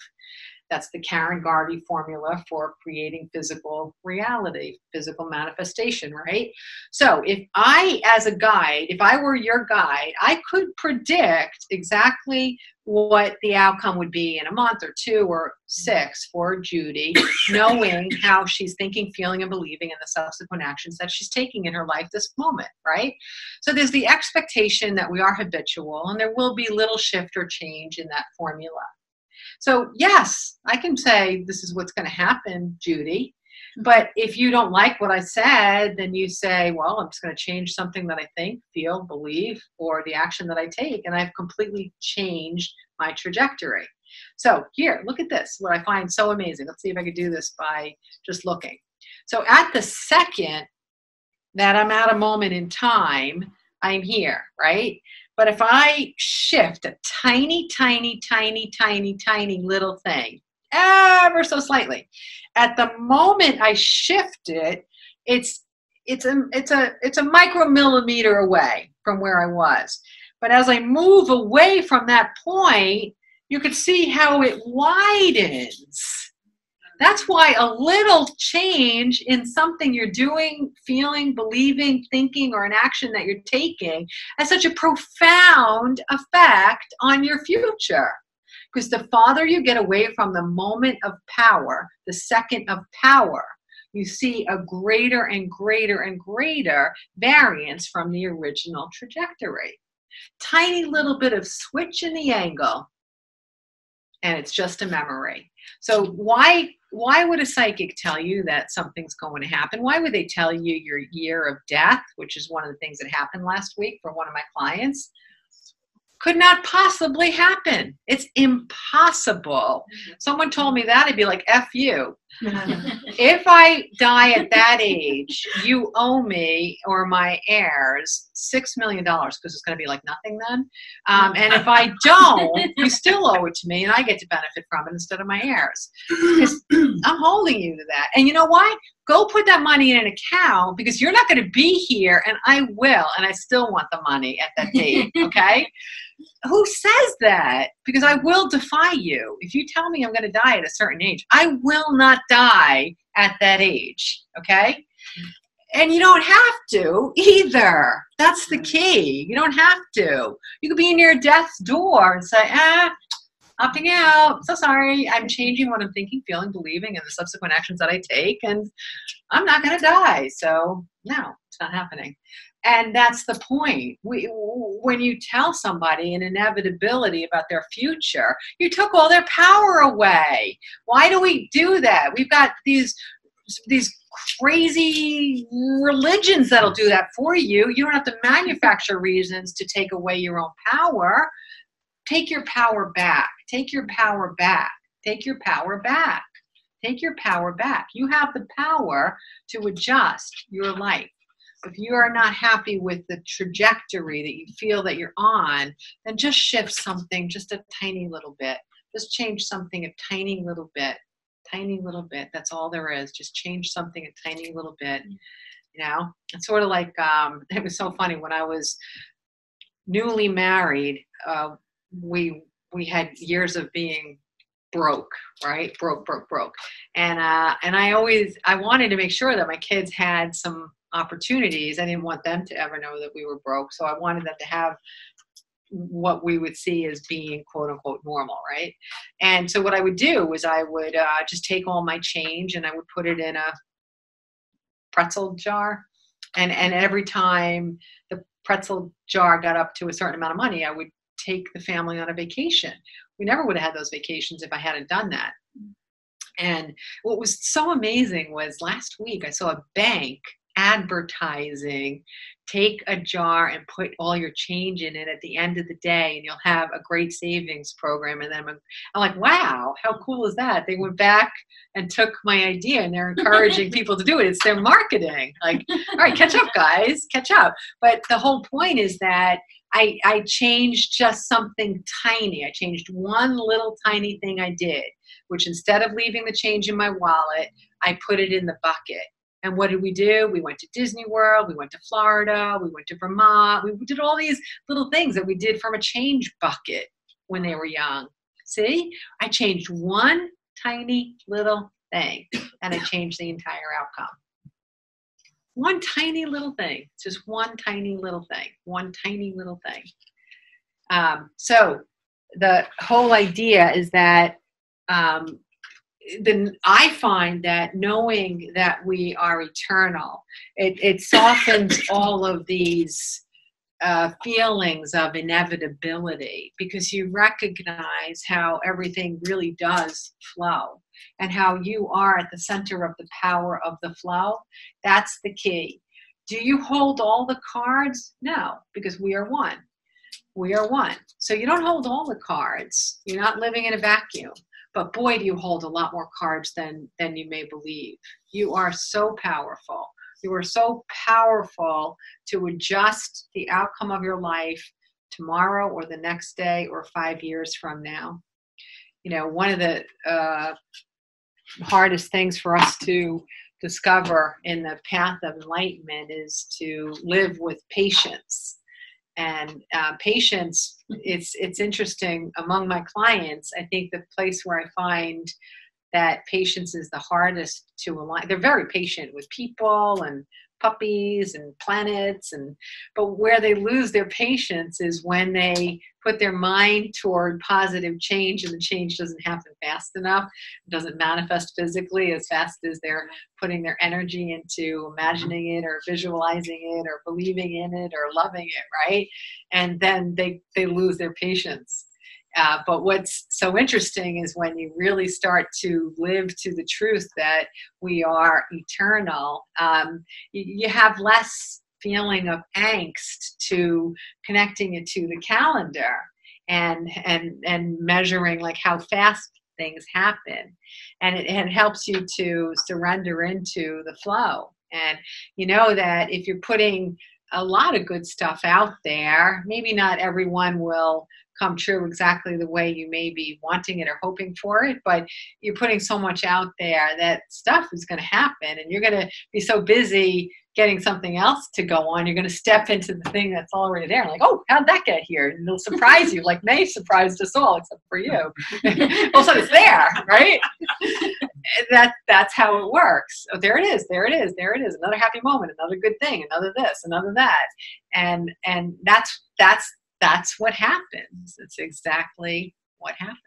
That's the Garvey formula for creating physical reality, physical manifestation, right? So if I, as a guide, if I were your guide, I could predict exactly what the outcome would be in a month or 2 or 6 for Judy, knowing how she's thinking, feeling, and believing and the subsequent actions that she's taking in her life this moment, right? So there's the expectation that we are habitual, and there will be little shift or change in that formula. So yes, I can say this is what's going to happen, Judy. But if you don't like what I said, then you say, well, I'm just going to change something that I think, feel, believe, or the action that I take. And I've completely changed my trajectory. So here, look at this, what I find so amazing. Let's see if I could do this by just looking. So at the second that I'm at a moment in time, I'm here, right? But if I shift a tiny, tiny, tiny, tiny, tiny little thing, ever so slightly, at the moment I shift it, it's a micromillimeter away from where I was. But as I move away from that point, you can see how it widens. That's why a little change in something you're doing, feeling, believing, thinking, or an action that you're taking has such a profound effect on your future. Because the farther you get away from the moment of power, the second of power, you see a greater and greater and greater variance from the original trajectory. Tiny little bit of switch in the angle, and it's just a memory. So why would a psychic tell you that something's going to happen? Why would they tell you your year of death, which is one of the things that happened last week for one of my clients? Could not possibly happen. It's impossible. Someone told me that, I'd be like, F you. If I die at that age, you owe me or my heirs $6 million, because it's going to be like nothing then. And if I don't, you still owe it to me and I get to benefit from it instead of my heirs. Because I'm holding you to that. And you know what? Go put that money in an account, because you're not going to be here and I will, and I still want the money at that date, okay? Who says that? Because I will defy you. If you tell me I'm going to die at a certain age, I will not die at that age, okay? And you don't have to either. That's the key. You don't have to. You could be near death's door and say, opting out. So sorry. I'm changing what I'm thinking, feeling, believing, and the subsequent actions that I take, and I'm not going to die. So no, it's not happening. And that's the point. When you tell somebody an inevitability about their future, you took all their power away. Why do we do that? We've got these crazy religions that'll do that for you. You don't have to manufacture reasons to take away your own power. Take your power back. Take your power back. Take your power back. Take your power back. You have the power to adjust your life. If you are not happy with the trajectory that you feel that you're on, then just shift something just a tiny little bit. Just change something a tiny little bit. Tiny little bit. That's all there is. Just change something a tiny little bit. You know, it's sort of like, it was so funny when I was newly married, we had years of being broke, right? Broke. And I wanted to make sure that my kids had some opportunities. I didn't want them to ever know that we were broke. So I wanted them to have what we would see as being quote unquote normal, right? And so what I would do was I would just take all my change and I would put it in a pretzel jar. And every time the pretzel jar got up to a certain amount of money, I would take the family on a vacation. We never would have had those vacations if I hadn't done that. And what was so amazing was last week I saw a bank advertising, take a jar and put all your change in it at the end of the day, and you'll have a great savings program. And then I'm like, wow, how cool is that? They went back and took my idea, and they're encouraging people to do it. It's their marketing. Like, all right, catch up, guys, catch up. But the whole point is that I changed just something tiny. I changed one little tiny thing I did, which instead of leaving the change in my wallet, I put it in the bucket. And what did we do? We went to Disney World, we went to Florida, we went to Vermont. We did all these little things that we did from a change bucket when they were young. See, I changed one tiny little thing, and I changed the entire outcome. One tiny little thing, just one tiny little thing, one tiny little thing. So the whole idea is that then I find that knowing that we are eternal, it softens all of these feelings of inevitability, because you recognize how everything really does flow and how you are at the center of the power of the flow. That's the key. Do you hold all the cards? No, because we are one. We are one. So you don't hold all the cards. You're not living in a vacuum. But boy, do you hold a lot more cards than you may believe. You are so powerful. You are so powerful to adjust the outcome of your life tomorrow or the next day or 5 years from now. You know, one of the hardest things for us to discover in the path of enlightenment is to live with patience. And patience, it's interesting among my clients. I think the place where I find that patience is the hardest to align. They're very patient with people and puppies and planets, but where they lose their patience is when they put their mind toward positive change, and the change doesn't happen fast enough. It doesn't manifest physically as fast as they're putting their energy into imagining it or visualizing it or believing in it or loving it, right? And then they lose their patience. But what's so interesting is when you really start to live to the truth that we are eternal, you have less feeling of angst to connecting it to the calendar and measuring like how fast things happen. And it helps you to surrender into the flow. And you know that if you're putting a lot of good stuff out there, maybe not everyone will come true exactly the way you may be wanting it or hoping for it, but you're putting so much out there that stuff is going to happen, and you're going to be so busy getting something else to go on, you're going to step into the thing that's already there. Like, oh, how'd that get here? And it'll surprise you, like May surprised us all, except for you. All of a sudden it's there, right? That's how it works. Oh, there it is, there it is, there it is. Another happy moment, another good thing, another this, another that. And that's what happens. It's exactly what happens.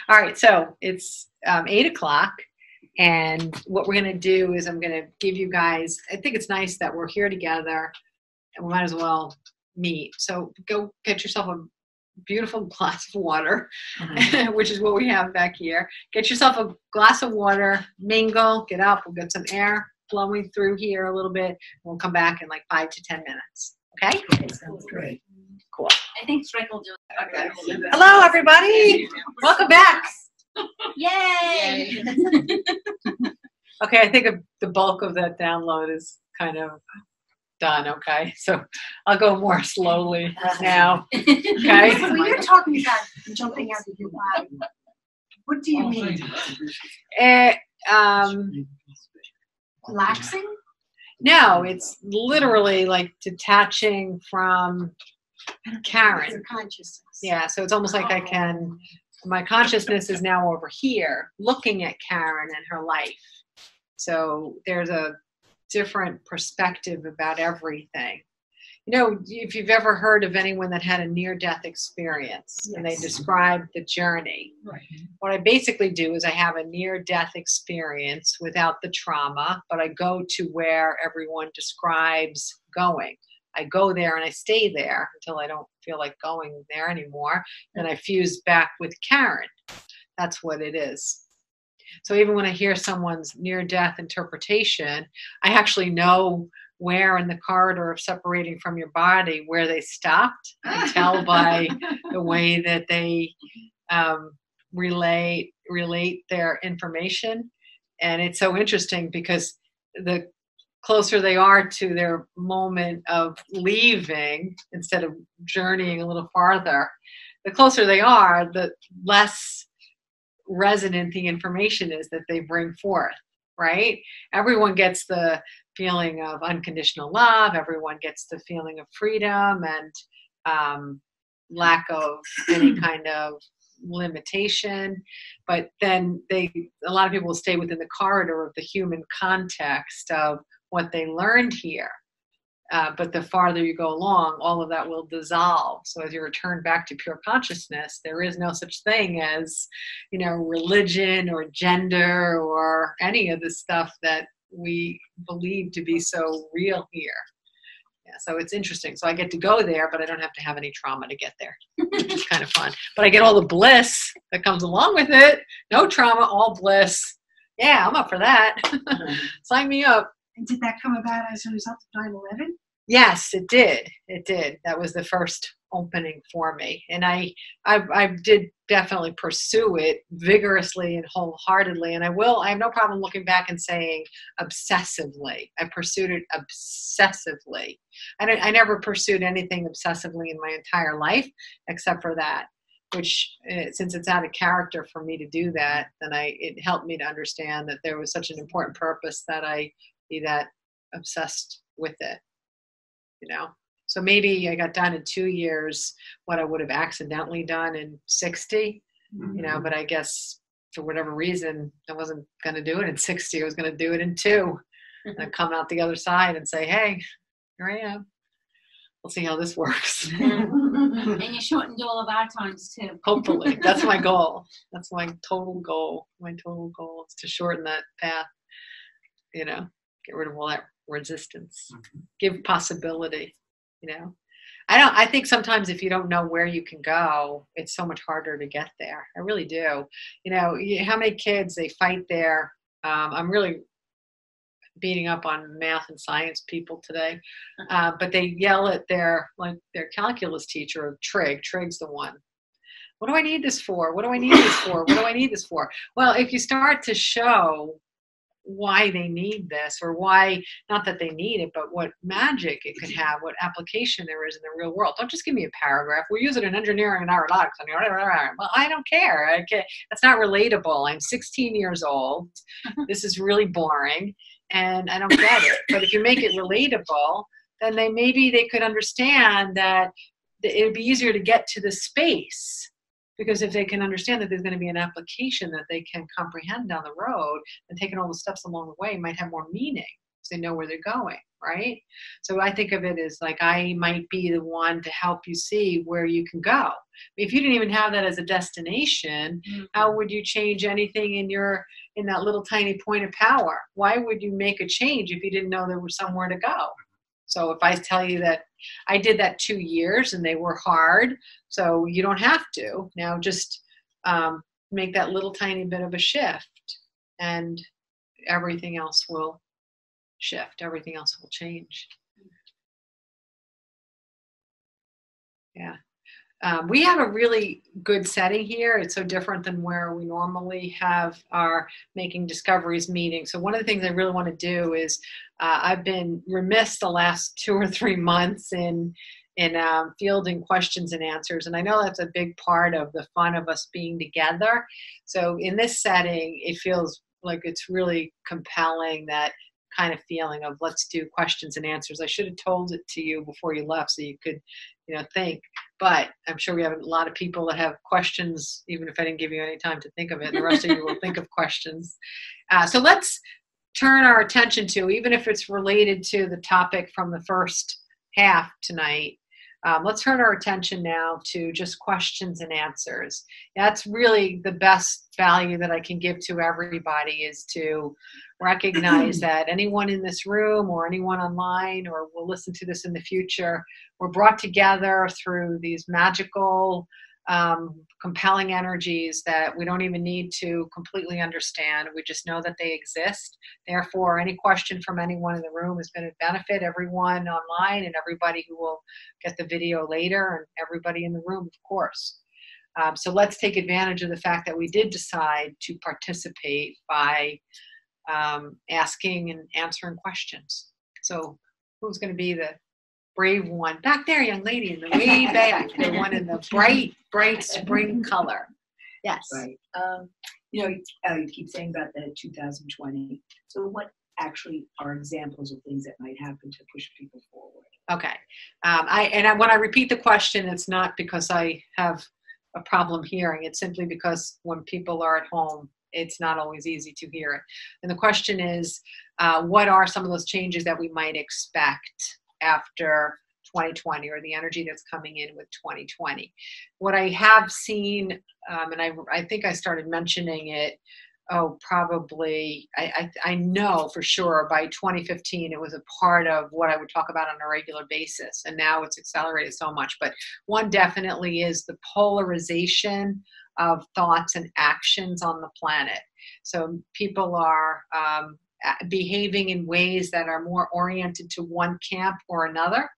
All right, so it's 8 o'clock. And what we're going to do is I'm going to give you guys, I think it's nice that we're here together, and we might as well meet. So go get yourself a beautiful glass of water, which is what we have back here. Get yourself a glass of water, mingle, get up, we'll get some air flowing through here a little bit. We'll come back in like 5 to 10 minutes. Okay? Sounds great. Cool. I think Strick will do it. Okay. Hello, everybody. Welcome back. Yay! Okay, I think the bulk of that download is kind of done, okay? So I'll go more slowly now, okay? So when you're talking about jumping out of your body, what do you mean? Relaxing? No, it's literally like detaching from Karen. Your consciousness. Yeah, so it's almost like my consciousness is now over here looking at Karen and her life. So there's a different perspective about everything. You know, if you've ever heard of anyone that had a near-death experience, yes, and they describe the journey, right. What I basically do is I have a near-death experience without the trauma, but I go to where everyone describes going. I go there and I stay there until I don't feel like going there anymore. Then I fuse back with Karen. That's what it is. So even when I hear someone's near-death interpretation, I actually know where in the corridor of separating from your body where they stopped. I tell by the way that they relate their information. And it's so interesting because the closer they are to their moment of leaving, instead of journeying a little farther, the closer they are, the less resonant the information is that they bring forth, right? Everyone gets the feeling of unconditional love. Everyone gets the feeling of freedom and lack of any kind of limitation. But then a lot of people will stay within the corridor of the human context of what they learned here. But the farther you go along, all of that will dissolve. So as you return back to pure consciousness, there is no such thing as, religion or gender or any of the stuff that we believe to be so real here. Yeah, so it's interesting. So I get to go there, but I don't have to have any trauma to get there, which is kind of fun. But I get all the bliss that comes along with it. No trauma, all bliss. Yeah, I'm up for that. Sign me up. And did that come about as a result of 9/11? Yes, it did. It did. That was the first opening for me. And I did definitely pursue it vigorously and wholeheartedly. And I have no problem looking back and saying obsessively. I pursued it obsessively. I never pursued anything obsessively in my entire life except for that, which since it's out of character for me to do that, then it helped me to understand that there was such an important purpose that I be that obsessed with it, So maybe I got done in 2 years what I would have accidentally done in 60, but I guess for whatever reason, I wasn't going to do it in 60. I was going to do it in 2 and I'd come out the other side and say, hey, here I am. We'll see how this works. And you shortened all of our times too. Hopefully. That's my goal. That's my total goal. My total goal is to shorten that path, get rid of all that resistance, give possibility, I think sometimes if you don't know where you can go, it's so much harder to get there. I really do. How many kids, they fight there. I'm really beating up on math and science people today, but they yell at their calculus teacher, Trig. Trig's the one. What do I need this for? What do I need this for? What do I need this for? Well, if you start to show why they need this, or why, not that they need it, but what magic it could have, what application there is in the real world. Don't just give me a paragraph. We use it in engineering and aeronautics. Well, I don't care. That's not relatable. I'm 16 years old. This is really boring, and I don't get it. But if you make it relatable, then maybe they could understand that it would be easier to get to the space. Because if they can understand that there's going to be an application that they can comprehend down the road, and taking all the steps along the way might have more meaning because they know where they're going, right? So I think of it as like I might be the one to help you see where you can go. If you didn't even have that as a destination, how would you change anything in that little tiny point of power? Why would you make a change if you didn't know there was somewhere to go? So if I tell you that I did that 2 years and they were hard, so you don't have to. Now just make that little tiny bit of a shift and everything else will shift. Everything else will change. Yeah. We have a really good setting here. It's so different than where we normally have our Making Discoveries meeting. So one of the things I really want to do is I've been remiss the last 2 or 3 months in fielding questions and answers. And I know that's a big part of the fun of us being together. So in this setting, it feels like it's really compelling, that kind of feeling of let's do questions and answers. I should have told it to you before you left so you could, think. But I'm sure we have a lot of people that have questions, even if I didn't give you any time to think of it. And the rest of you will think of questions. So let's turn our attention to, even if it's related to the topic from the first half tonight, let's turn our attention now to just questions and answers. That's really the best value that I can give to everybody, is to recognize that anyone in this room or anyone online or will listen to this in the future, we're brought together through these magical compelling energies that we don't even need to completely understand. We just know that they exist. Therefore, any question from anyone in the room is going to benefit everyone online and everybody who will get the video later, and everybody in the room, of course. So let's take advantage of the fact that we did decide to participate by asking and answering questions. So who's going to be the brave one? Back there, young lady, in the way back, the one in the bright, bright spring color. Yes. Right. You know, you keep saying about the 2020. So what actually are examples of things that might happen to push people forward? Okay. When I repeat the question, it's not because I have a problem hearing. It's simply because when people are at home, it's not always easy to hear it. And the question is, what are some of those changes that we might expect after 2020, or the energy that's coming in with 2020? What I have seen, and I think I started mentioning it, probably, I know for sure by 2015 it was a part of what I would talk about on a regular basis, and now it's accelerated so much. But one definitely is the polarization of thoughts and actions on the planet. So people are behaving in ways that are more oriented to one camp or another.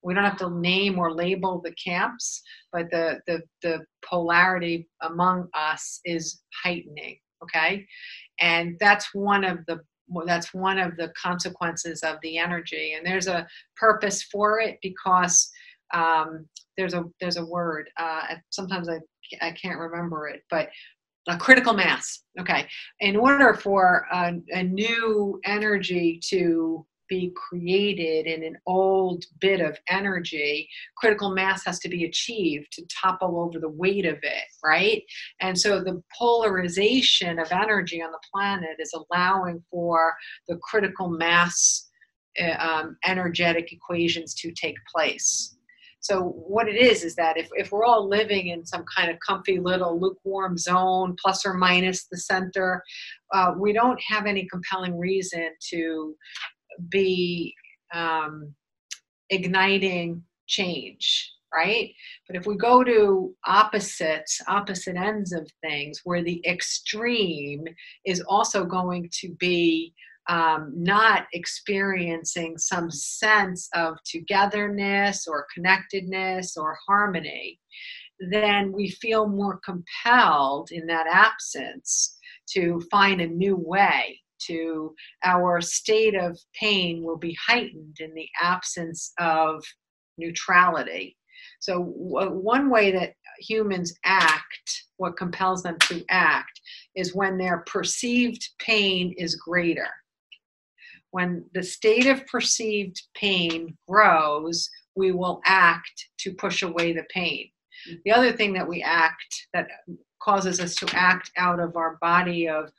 We don't have to name or label the camps, but the polarity among us is heightening. Okay, and that's one of the consequences of the energy. And there's a purpose for it, because there's a word. Sometimes I can't remember it, but a critical mass. Okay, in order for a new energy to be created in an old bit of energy, critical mass has to be achieved to topple over the weight of it, right? And so the polarization of energy on the planet is allowing for the critical mass energetic equations to take place. So what it is that if we're all living in some kind of comfy little lukewarm zone, plus or minus the center, we don't have any compelling reason to be igniting change, right? But if we go to opposite ends of things, where the extreme is also going to be not experiencing some sense of togetherness or connectedness or harmony, then we feel more compelled in that absence to find a new way. To our state of pain will be heightened in the absence of neutrality. So one way that humans act, what compels them to act, is when their perceived pain is greater. When the state of perceived pain grows, we will act to push away the pain. The other thing that we act, that causes us to act out of our body of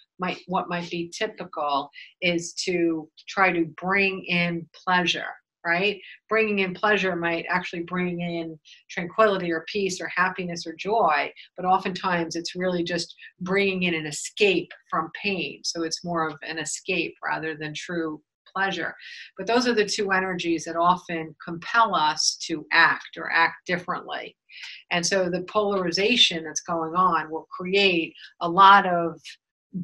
what might be typical, is to try to bring in pleasure, right? Bringing in pleasure might actually bring in tranquility or peace or happiness or joy, but oftentimes it's really just bringing in an escape from pain. So it's more of an escape rather than true pleasure. But those are the two energies that often compel us to act or act differently. And so the polarization that's going on will create a lot of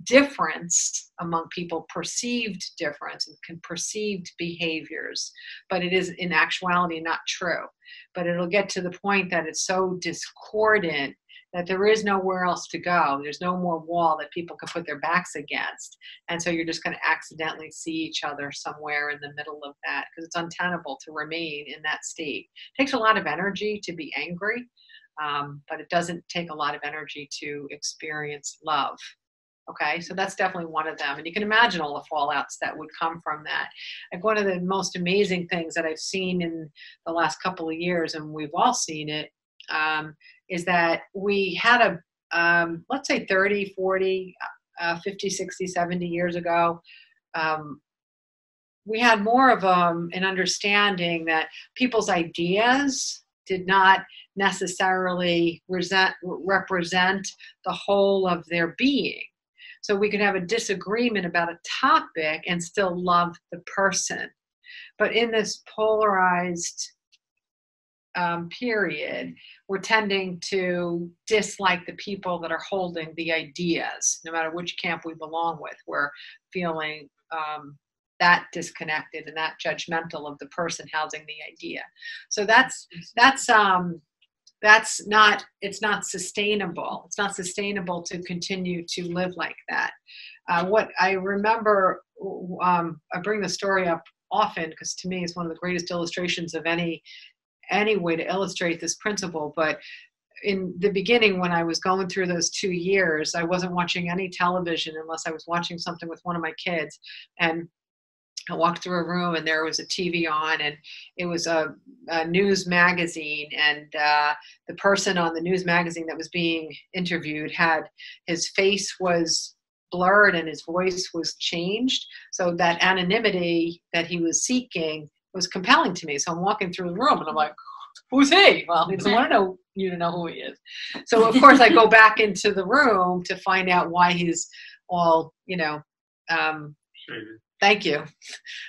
difference among people, perceived difference and perceived behaviors, but it is in actuality not true. But it'll get to the point that it's so discordant that there is nowhere else to go. There's no more wall that people can put their backs against. And so you're just going to accidentally see each other somewhere in the middle of that, because it's untenable to remain in that state. It takes a lot of energy to be angry, but it doesn't take a lot of energy to experience love. Okay, so that's definitely one of them. And you can imagine all the fallouts that would come from that. Like, one of the most amazing things that I've seen in the last couple of years, and we've all seen it, is that we had let's say 30, 40, 50, 60, 70 years ago, we had more of an understanding that people's ideas did not necessarily represent the whole of their being. So we could have a disagreement about a topic and still love the person. But in this polarized period, we're tending to dislike the people that are holding the ideas, no matter which camp we belong with. We're feeling that disconnected and that judgmental of the person housing the idea. So that's not, it's not sustainable. It's not sustainable to continue to live like that. What I remember, I bring the story up often because to me it's one of the greatest illustrations of any way to illustrate this principle. But in the beginning, when I was going through those 2 years, I wasn't watching any television unless I was watching something with one of my kids. And I walked through a room and there was a TV on, and it was a news magazine, and the person on the news magazine that was being interviewed had, his face was blurred and his voice was changed. So that anonymity that he was seeking was compelling to me. So I'm walking through the room and I'm like, who's he? Well, he doesn't want to know you to know who he is. So of course I go back into the room to find out why he's all, thank you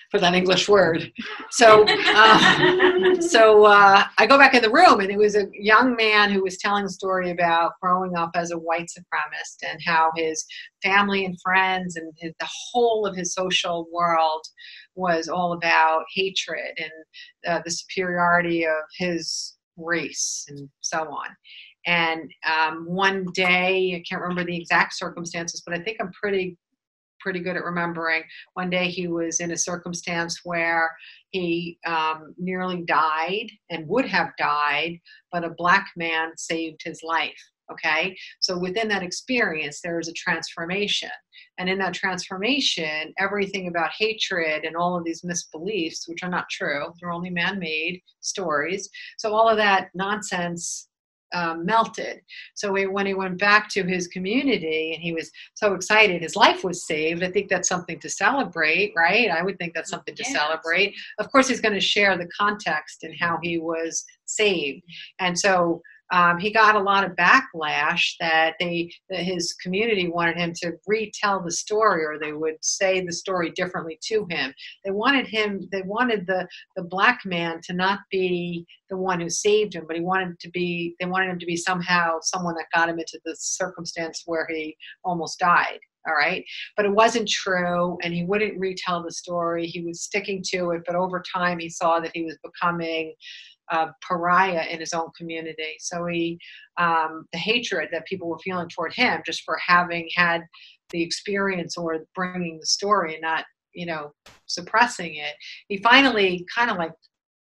for that English word. So, I go back in the room, and it was a young man who was telling a story about growing up as a white supremacist and how his family and friends and the whole of his social world was all about hatred and the superiority of his race and so on. And one day, I can't remember the exact circumstances, but I think I'm pretty good at remembering. One day he was in a circumstance where he nearly died and would have died, but a black man saved his life. Okay, so within that experience, there is a transformation. And in that transformation, everything about hatred and all of these misbeliefs, which are not true, they're only man-made stories. So all of that nonsense melted. So when he went back to his community and he was so excited, his life was saved. I think that's something to celebrate, right? I would think that's something to celebrate. Of course, he's going to share the context and how he was saved. And so he got a lot of backlash that his community wanted him to retell the story, or they would say the story differently to him. They wanted the black man to not be the one who saved him, but they wanted him to be somehow someone that got him into the circumstance where he almost died. All right. But it wasn't true, and he wouldn't retell the story. He was sticking to it, but over time he saw that he was becoming a pariah in his own community. So the hatred that people were feeling toward him just for having had the experience or bringing the story and not, suppressing it, he finally kind of like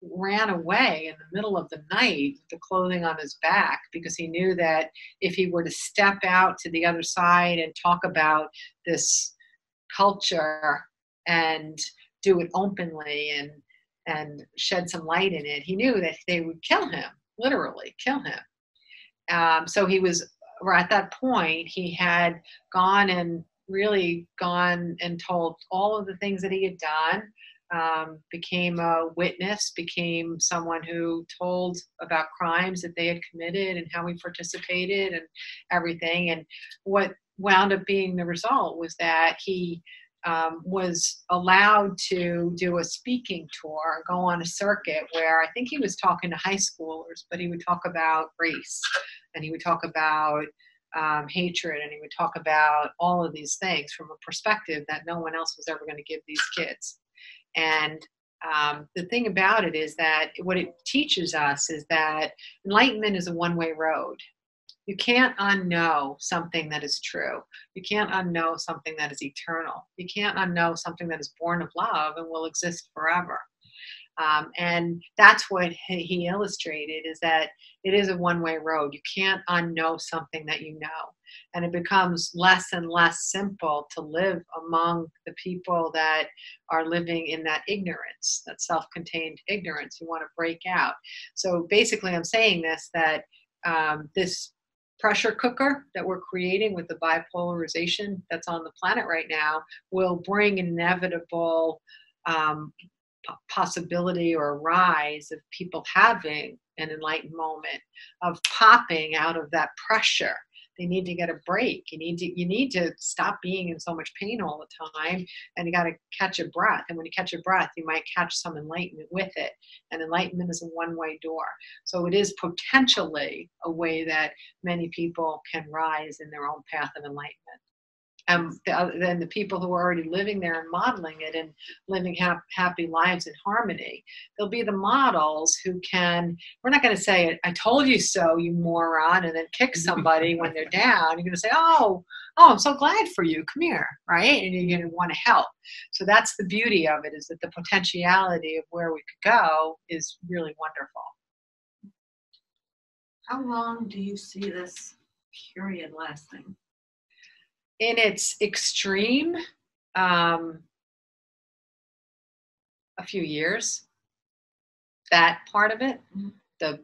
ran away in the middle of the night with the clothing on his back, because he knew that if he were to step out to the other side and talk about this culture and do it openly and shed some light in it, he knew that they would kill him, literally kill him. So he was, or at that point, he had gone and told all of the things that he had done, became a witness, became someone who told about crimes that they had committed and how he participated and everything. And what wound up being the result was that he was allowed to do a speaking tour, go on a circuit where I think he was talking to high schoolers, but he would talk about race, and he would talk about hatred, and he would talk about all of these things from a perspective that no one else was ever going to give these kids. And the thing about it is that what it teaches us is that enlightenment is a one-way road. You can't unknow something that is true. You can't unknow something that is eternal. You can't unknow something that is born of love and will exist forever. And that's what he illustrated, is that it is a one-way road. You can't unknow something that you know. And it becomes less and less simple to live among the people that are living in that ignorance, that self-contained ignorance. You want to break out. So basically I'm saying that this pressure cooker that we're creating with the bipolarization that's on the planet right now will bring inevitable possibility or rise of people having an enlightened moment, of popping out of that pressure They need to get a break. You need to stop being in so much pain all the time, and you got to catch a breath. And when you catch a breath, you might catch some enlightenment with it. And enlightenment is a one-way door. So it is potentially a way that many people can rise in their own path of enlightenment. Then the people who are already living there and modeling it and living happy lives in harmony, they'll be the models who can, we're not going to say, I told you so, you moron, and then kick somebody when they're down. You're going to say, oh, I'm so glad for you. Come here, right? And you're going to want to help. So that's the beauty of it, is that the potentiality of where we could go is really wonderful. How long do you see this period lasting? In its extreme, a few years. That part of it, the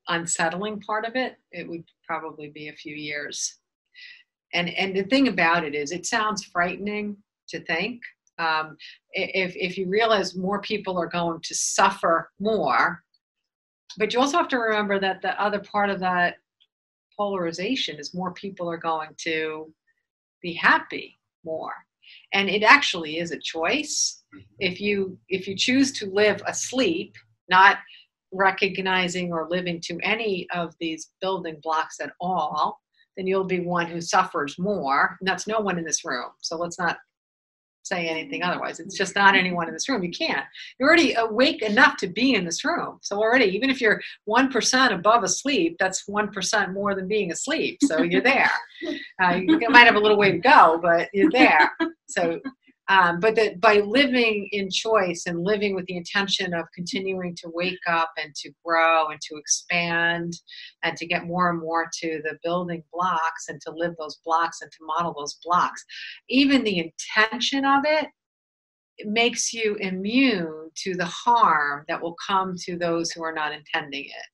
unsettling part of it, it would probably be a few years. And the thing about it is, it sounds frightening to think. If you realize more people are going to suffer more, but you also have to remember that the other part of that polarization is more people are going to be happy more. And it actually is a choice. If you choose to live asleep, not recognizing or living to any of these building blocks at all, then you'll be one who suffers more. And that's no one in this room. So let's not say anything otherwise. It's just not anyone in this room. You can't. You're already awake enough to be in this room. So already, even if you're 1% above asleep, that's 1% more than being asleep. So you're there. You might have a little way to go, but you're there. So, by living in choice and living with the intention of continuing to wake up and to grow and to expand and to get more and more to the building blocks and to live those blocks and to model those blocks, even the intention of it makes you immune to the harm that will come to those who are not intending it.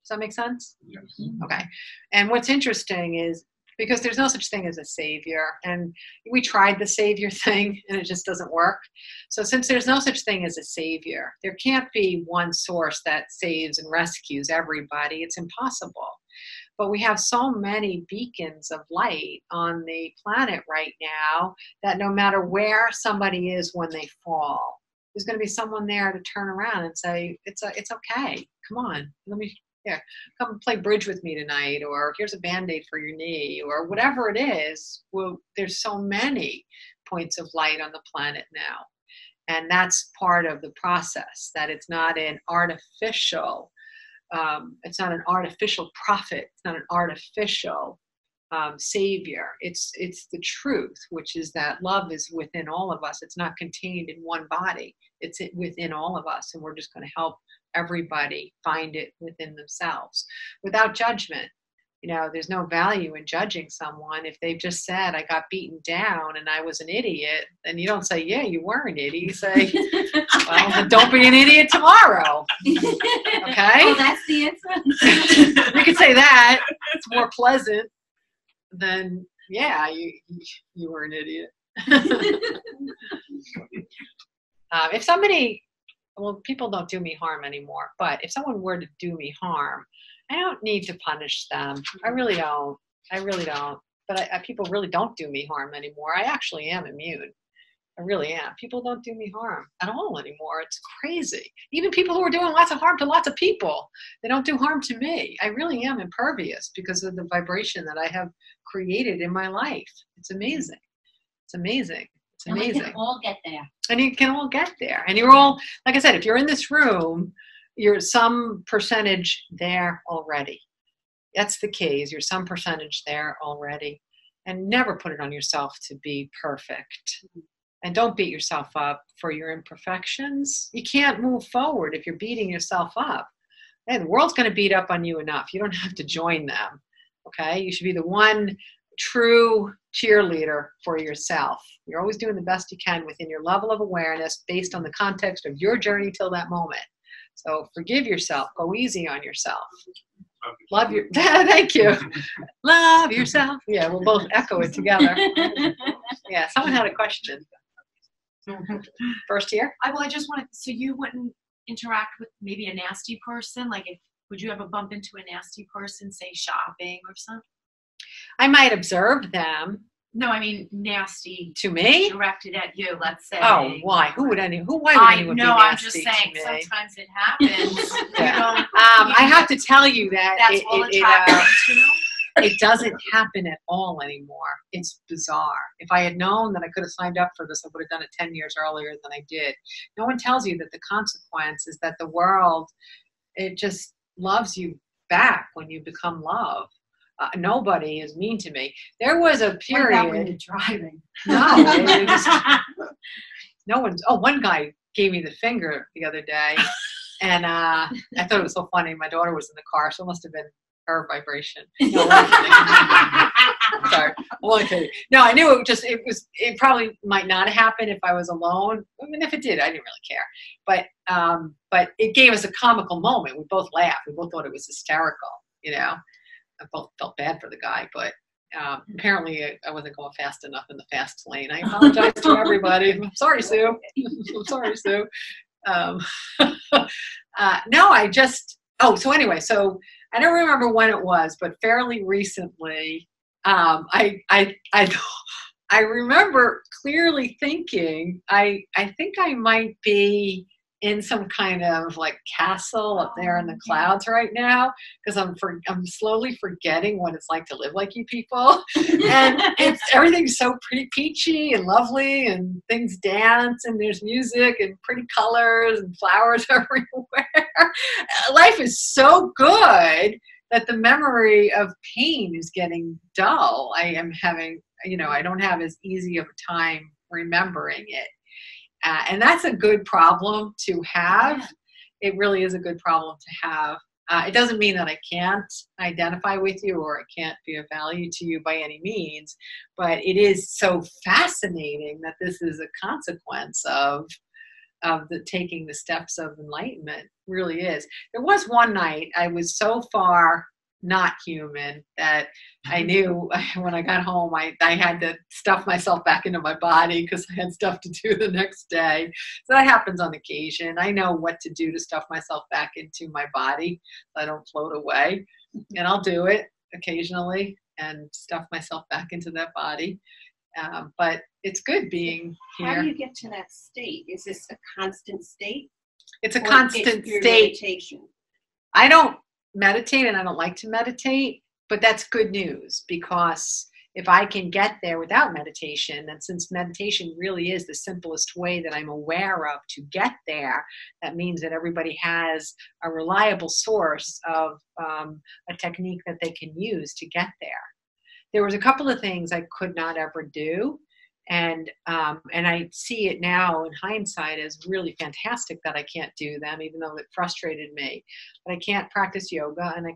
Does that make sense? Yes. Okay. And what's interesting is, because there's no such thing as a savior, and we tried the savior thing and it just doesn't work. So since there's no such thing as a savior, there can't be one source that saves and rescues everybody. It's impossible. But we have so many beacons of light on the planet right now that no matter where somebody is when they fall, there's going to be someone there to turn around and say, it's okay. Come on, come play bridge with me tonight, or here's a Band-Aid for your knee, or whatever it is. Well, there's so many points of light on the planet now. And that's part of the process, that it's not an artificial prophet. It's not an artificial savior. It's the truth, which is that love is within all of us. It's not contained in one body. It's within all of us. And we're just going to help everybody find it within themselves without judgment. There's no value in judging someone. If they've just said, I got beaten down and I was an idiot, then you don't say, yeah, you were an idiot. You say, well, then don't be an idiot tomorrow. Okay? Oh, that's the answer? You could say that. It's more pleasant than, yeah, you were an idiot. If somebody, well, people don't do me harm anymore, but if someone were to do me harm, I don't need to punish them. I really don't. But people really don't do me harm anymore. I actually am immune. I really am. People don't do me harm at all anymore. It's crazy. Even people who are doing lots of harm to lots of people, they don't do harm to me. I really am impervious because of the vibration that I have created in my life. It's amazing. It's amazing. It's amazing. And we can all get there. And you can all get there. And you're all, like I said, if you're in this room, you're some percentage there already. That's the key, is you're some percentage there already. And never put it on yourself to be perfect. And don't beat yourself up for your imperfections. You can't move forward if you're beating yourself up. And the world's going to beat up on you enough. You don't have to join them. Okay? You should be the one true cheerleader for yourself. You're always doing the best you can within your level of awareness based on the context of your journey till that moment. So forgive yourself. Go easy on yourself. Love your, thank you. Love yourself. Yeah, we'll both echo it together. Yeah, someone had a question. First here? I just wanted, so you wouldn't interact with maybe a nasty person? Like, would you ever bump into a nasty person, say shopping or something? I might observe them. No, I mean nasty To me? directed at you, let's say. Oh, why? Why would I anyone know, be I'm just nasty saying to me? sometimes it happens. Yeah. You don't, I have to tell you that that's all attracting to. it doesn't happen at all anymore. It's bizarre. If I had known that I could have signed up for this, I would have done it 10 years earlier than I did. No one tells you that the consequence is that the world, it just loves you back when you become love. Nobody is mean to me. There was a What about when period. you're driving? No, it was- no one's. Oh, one guy gave me the finger the other day, and I thought it was so funny. My daughter was in the car, so it must have been her vibration. No, I'm sorry. I won't tell you. No, I knew it probably might not happen if I was alone. I mean, if it did, I didn't really care. But it gave us a comical moment. We both laughed. We both thought it was hysterical. You know, I both felt bad for the guy, but apparently I wasn't going fast enough in the fast lane. I apologize to everybody. I'm sorry, Sue. I'm sorry, Sue. No, so anyway, so I don't remember when it was, but fairly recently, I remember clearly thinking, I think I might be in some kind of like castle up there in the clouds right now, because I'm slowly forgetting what it's like to live like you people, and everything's so pretty peachy and lovely, and things dance, and there's music and pretty colors and flowers everywhere. Life is so good that the memory of pain is getting dull. I am having, I don't have as easy of a time remembering it. And that's a good problem to have. Yeah. It really is a good problem to have. It doesn't mean that I can't identify with you or I can't be of value to you by any means, but it is so fascinating that this is a consequence of the taking the steps of enlightenment. Really is. There was one night I was so far not human that I knew when I got home I had to stuff myself back into my body because I had stuff to do the next day. So that happens on occasion. I know what to do to stuff myself back into my body so I don't float away, and I'll do it occasionally and stuff myself back into that body. But it's good being here. How do you get to that state? Is this a constant state? It's a constant state. Meditation? I don't meditate, and I don't like to meditate, but that's good news, because if I can get there without meditation, then since meditation really is the simplest way that I'm aware of to get there, that means that everybody has a reliable source of a technique that they can use to get there. There was a couple of things I could not ever do. And I see it now in hindsight as really fantastic that I can't do them, even though it frustrated me. But I can't practice yoga, and I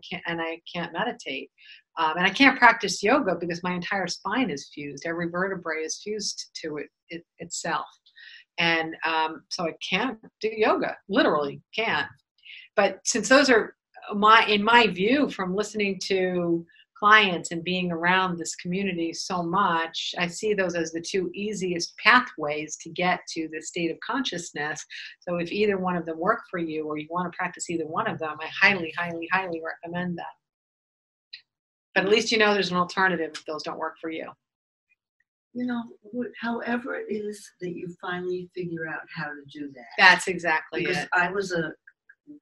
can't meditate, and I can't practice yoga because my entire spine is fused. Every vertebrae is fused to it itself, and so I can't do yoga. Literally can't. But since those are in my view, from listening to clients and being around this community so much, I see those as the two easiest pathways to get to the state of consciousness. So if either one of them work for you, or you want to practice either one of them, I highly, highly, highly recommend them. But at least there's an alternative if those don't work for you. However it is that you finally figure out how to do that. That's exactly because it. I was a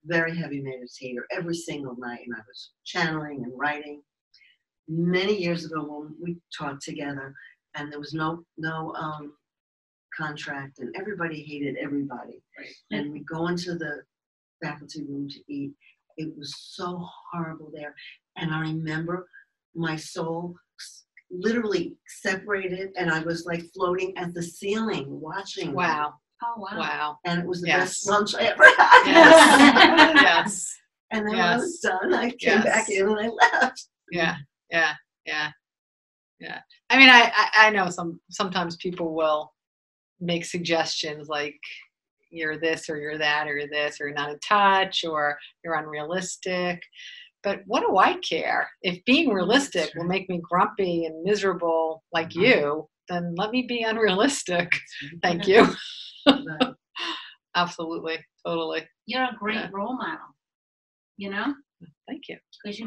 very heavy meditator every single night, and I was channeling and writing. Many years ago when we taught together, and there was no contract, and everybody hated everybody. Right. And we go into the faculty room to eat. It was so horrible there. And I remember my soul literally separated, and I was like floating at the ceiling watching. Wow. Oh, wow. Wow. And it was the Yes. best lunch I ever had. Yes. Yes. And then when Yes. I was done, I came Yes. back in and I left. Yeah. I mean, I know sometimes people will make suggestions like you're this or you're that or you're this or you're not in touch or you're unrealistic. But what do I care? If being realistic will make me grumpy and miserable like you, then let me be unrealistic. Thank you. Right. Absolutely. Totally. You're a great role model, Thank you. because you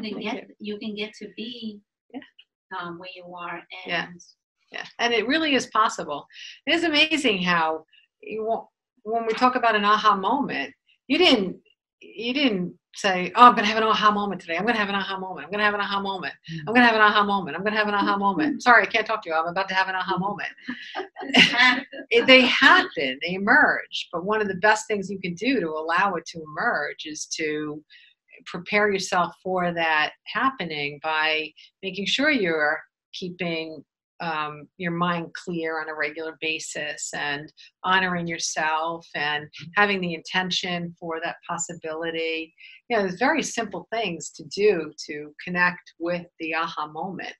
can get to be where you are. And Yeah. Yeah, and it really is possible. It is amazing how when we talk about an aha moment, you didn't say, "Oh, I'm going to have an aha moment today. I'm going to have an aha moment. I'm going to have an aha moment. I'm going to have an aha moment. I'm going to have an aha moment." Sorry, I can't talk to you. I'm about to have an aha moment. They happen. They emerge. But one of the best things you can do to allow it to emerge is to prepare yourself for that happening by making sure you're keeping your mind clear on a regular basis and honoring yourself and having the intention for that possibility. You know, there's very simple things to do to connect with the aha moment.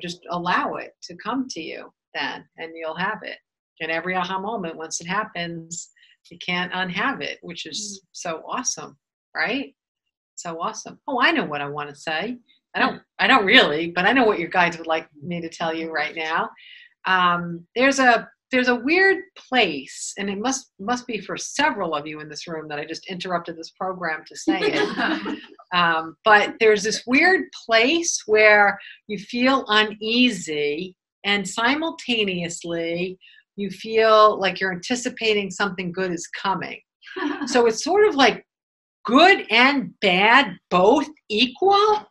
Just allow it to come to you then, and you'll have it. And every aha moment, once it happens, you can't unhave it, which is so awesome, right? So awesome. Oh, I know what I want to say. I don't really, but I know what your guides would like me to tell you right now. There's a weird place, and it must be for several of you in this room that I just interrupted this program to say it. But there's this weird place where you feel uneasy, and simultaneously you feel like you're anticipating something good is coming. So it's sort of like good and bad both equal.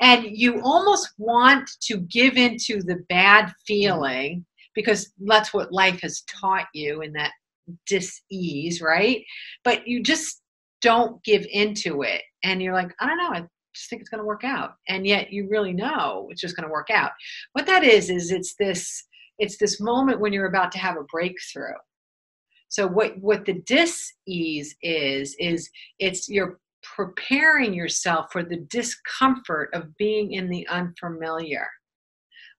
And you almost want to give into the bad feeling because that's what life has taught you in that dis-ease, right? But you just don't give into it. And you're like, I don't know, I just think it's going to work out. And yet you really know it's just going to work out. What that is it's this moment when you're about to have a breakthrough. So what the dis-ease is it's you're preparing yourself for the discomfort of being in the unfamiliar,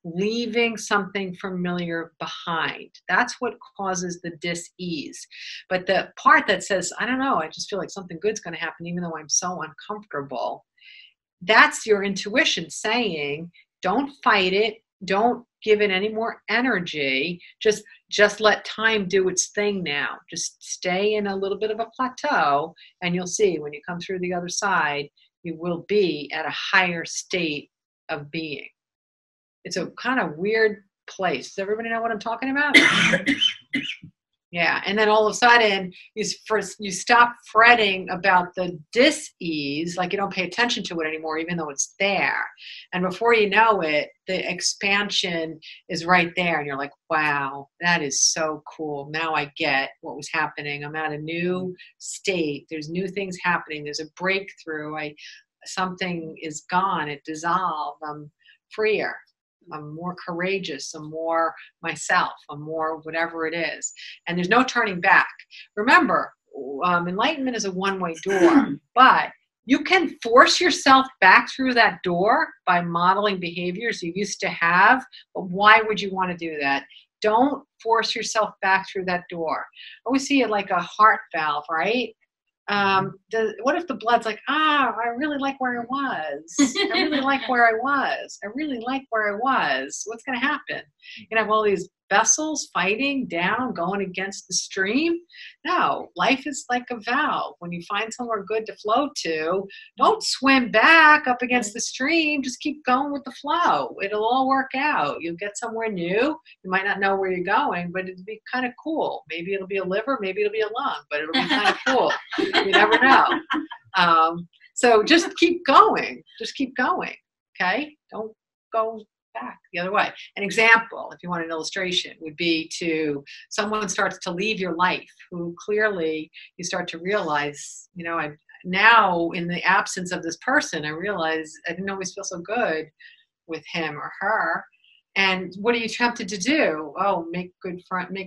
leaving something familiar behind. That's what causes the dis-ease. But the part that says, I don't know, I just feel like something good's going to happen even though I'm so uncomfortable, that's your intuition saying, don't fight it, don't give it any more energy, just let time do its thing now. Just stay in a little bit of a plateau, and you'll see when you come through the other side, you will be at a higher state of being. It's a kind of weird place. Does everybody know what I'm talking about? Yeah, and then all of a sudden, you stop fretting about the dis-ease, like you don't pay attention to it anymore, even though it's there. And before you know it, the expansion is right there, and you're like, wow, that is so cool. Now I get what was happening. I'm at a new state. There's new things happening. There's a breakthrough. Something is gone. It dissolved. I'm freer. I'm more courageous, I'm more myself, I'm more whatever it is. And there's no turning back. Remember, enlightenment is a one-way door, but you can force yourself back through that door by modeling behaviors you used to have. But why would you want to do that? Don't force yourself back through that door. I always see it like a heart valve, right? What if the blood's like, I really like where I was. I really like where I was. I really like where I was. What's going to happen? You're going to have all these vessels fighting down, going against the stream. No, life is like a valve. When you find somewhere good to flow to, don't swim back up against the stream. Just keep going with the flow. It'll all work out. You'll get somewhere new. You might not know where you're going, but it'll be kind of cool. Maybe it'll be a liver, maybe it'll be a lung, but it'll be kind of cool. You never know. So just keep going. Just keep going. Okay? Don't go back the other way. An example, if you want an illustration, would be to someone starts to leave your life who clearly you start to realize, I now in the absence of this person, I realize I didn't always feel so good with him or her. And what are you tempted to do? Oh, make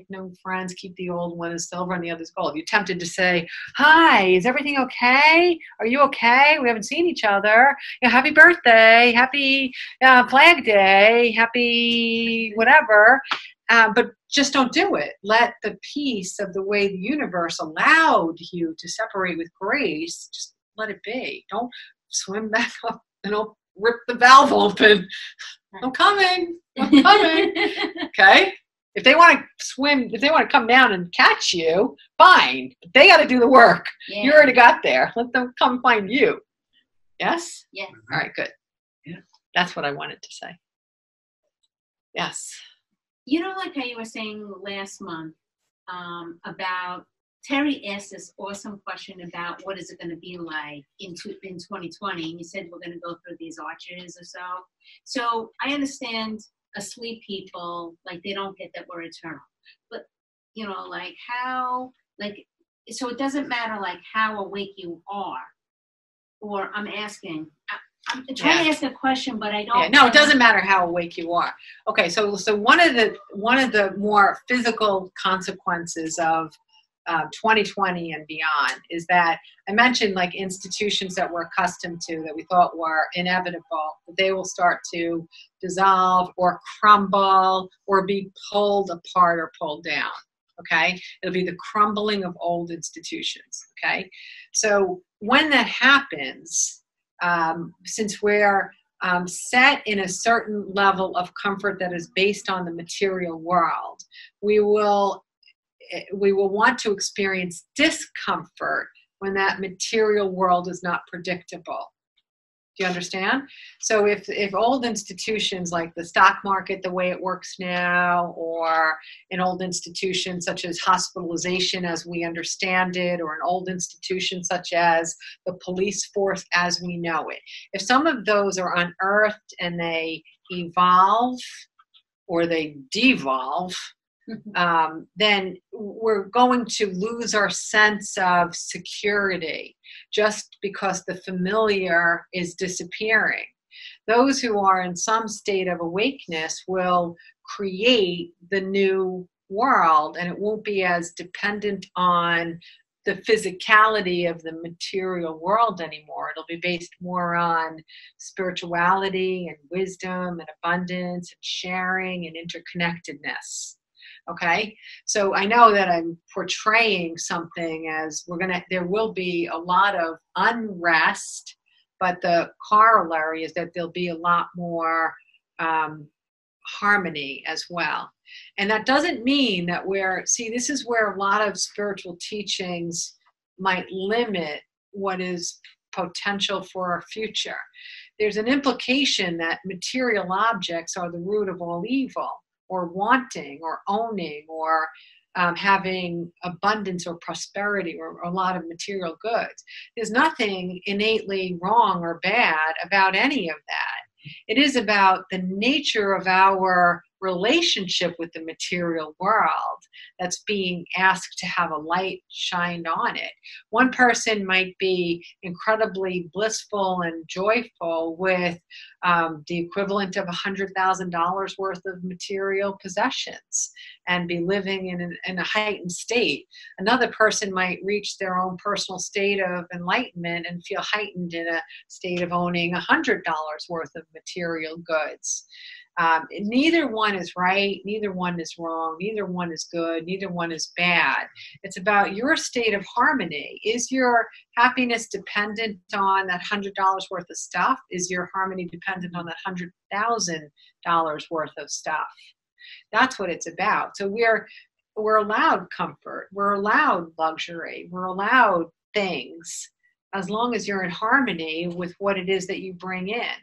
new friends, keep the old one as silver and the other's gold. You're tempted to say, hi, is everything okay? Are you okay? We haven't seen each other. Happy birthday, happy Flag Day, happy whatever. But just don't do it. Let the peace of the way the universe allowed you to separate with grace, just let it be. Don't swim back up and rip the valve open. I'm coming. Okay? If they want to swim, if they want to come down and catch you, fine. But they got to do the work. Yeah. You already got there. Let them come find you. Yes? Yes. All right, good. Yeah. That's what I wanted to say. Yes. You know, like how you were saying last month about Terry asked this awesome question about what is it going to be like in 2020. And you said we're going to go through these arches or so. So I understand asleep people, like they don't get that we're eternal. But, you know, like how, like, so it doesn't matter like how awake you are. Or I'm asking, I'm trying to ask a question, but I don't. Yeah, no, it doesn't matter how awake you are. Okay, so one of the more physical consequences of 2020 and beyond is that I mentioned like institutions that we're accustomed to that we thought were inevitable, they will start to dissolve or crumble or be pulled apart or pulled down. Okay, it'll be the crumbling of old institutions. Okay, so when that happens, since we're set in a certain level of comfort that is based on the material world, we will want to experience discomfort when that material world is not predictable. Do you understand? So if old institutions like the stock market, the way it works now, or an old institution such as hospitalization as we understand it, or an old institution such as the police force as we know it, if some of those are unearthed and they evolve or they devolve, then we're going to lose our sense of security just because the familiar is disappearing. Those who are in some state of awakeness will create the new world, and it won't be as dependent on the physicality of the material world anymore. It'll be based more on spirituality and wisdom and abundance and sharing and interconnectedness. Okay, so I know that I'm portraying something as there will be a lot of unrest, but the corollary is that there'll be a lot more harmony as well. And that doesn't mean that this is where a lot of spiritual teachings might limit what is potential for our future. There's an implication that material objects are the root of all evil, or wanting, or owning, or having abundance or prosperity or a lot of material goods. There's nothing innately wrong or bad about any of that. It is about the nature of our relationship with the material world that's being asked to have a light shined on it. One person might be incredibly blissful and joyful with the equivalent of $100,000 worth of material possessions and be living in a heightened state. Another person might reach their own personal state of enlightenment and feel heightened in a state of owning $100 worth of material goods. Neither one is right, neither one is wrong, neither one is good, neither one is bad. It's about your state of harmony. Is your happiness dependent on that $100 worth of stuff? Is your harmony dependent on that $100,000 worth of stuff? That's what it's about. So we're allowed comfort, we're allowed luxury, we're allowed things as long as you're in harmony with what it is that you bring in.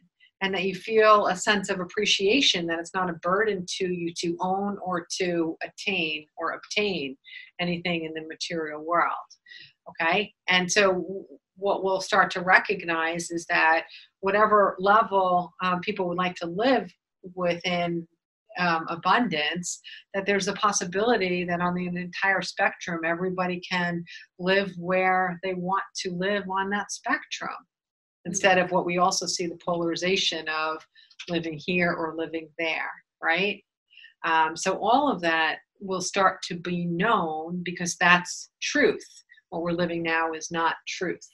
And that you feel a sense of appreciation, that it's not a burden to you to own or to attain or obtain anything in the material world. Okay? And so what we'll start to recognize is that whatever level people would like to live within abundance, that there's a possibility that on the entire spectrum, everybody can live where they want to live on that spectrum. Instead of what we also see the polarization of living here or living there, right? So all of that will start to be known because that's truth. What we're living now is not truth,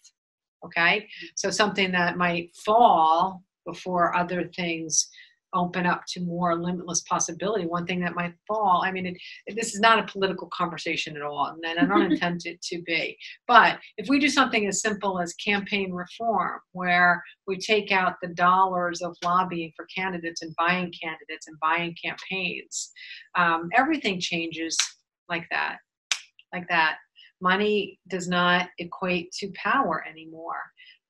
okay? So something that might fall before other things open up to more limitless possibility. One thing that might fall, I mean, this is not a political conversation at all, and I don't intend it to be. But if we do something as simple as campaign reform, where we take out the dollars of lobbying for candidates and buying campaigns, everything changes like that. Money does not equate to power anymore.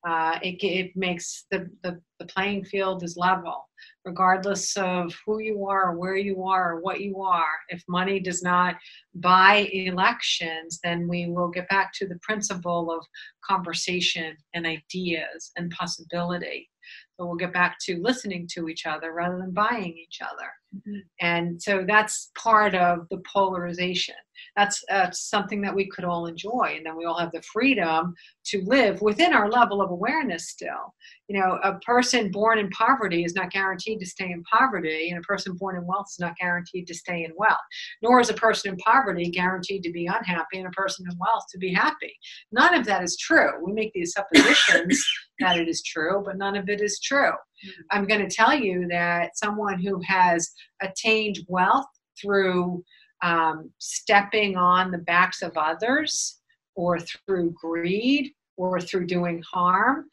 It makes the playing field is level, regardless of who you are, where you are, or what you are. If money does not buy elections, then we will get back to the principle of conversation and ideas and possibility. So we'll get back to listening to each other rather than buying each other. Mm-hmm. And so that's part of the polarization. That's something that we could all enjoy. And then we all have the freedom to live within our level of awareness still. You know, a person born in poverty is not guaranteed to stay in poverty, and a person born in wealth is not guaranteed to stay in wealth. Nor is a person in poverty guaranteed to be unhappy and a person in wealth to be happy. None of that is true. We make these suppositions that it is true, but none of it is true. I'm going to tell you that someone who has attained wealth through stepping on the backs of others, or through greed, or through doing harm,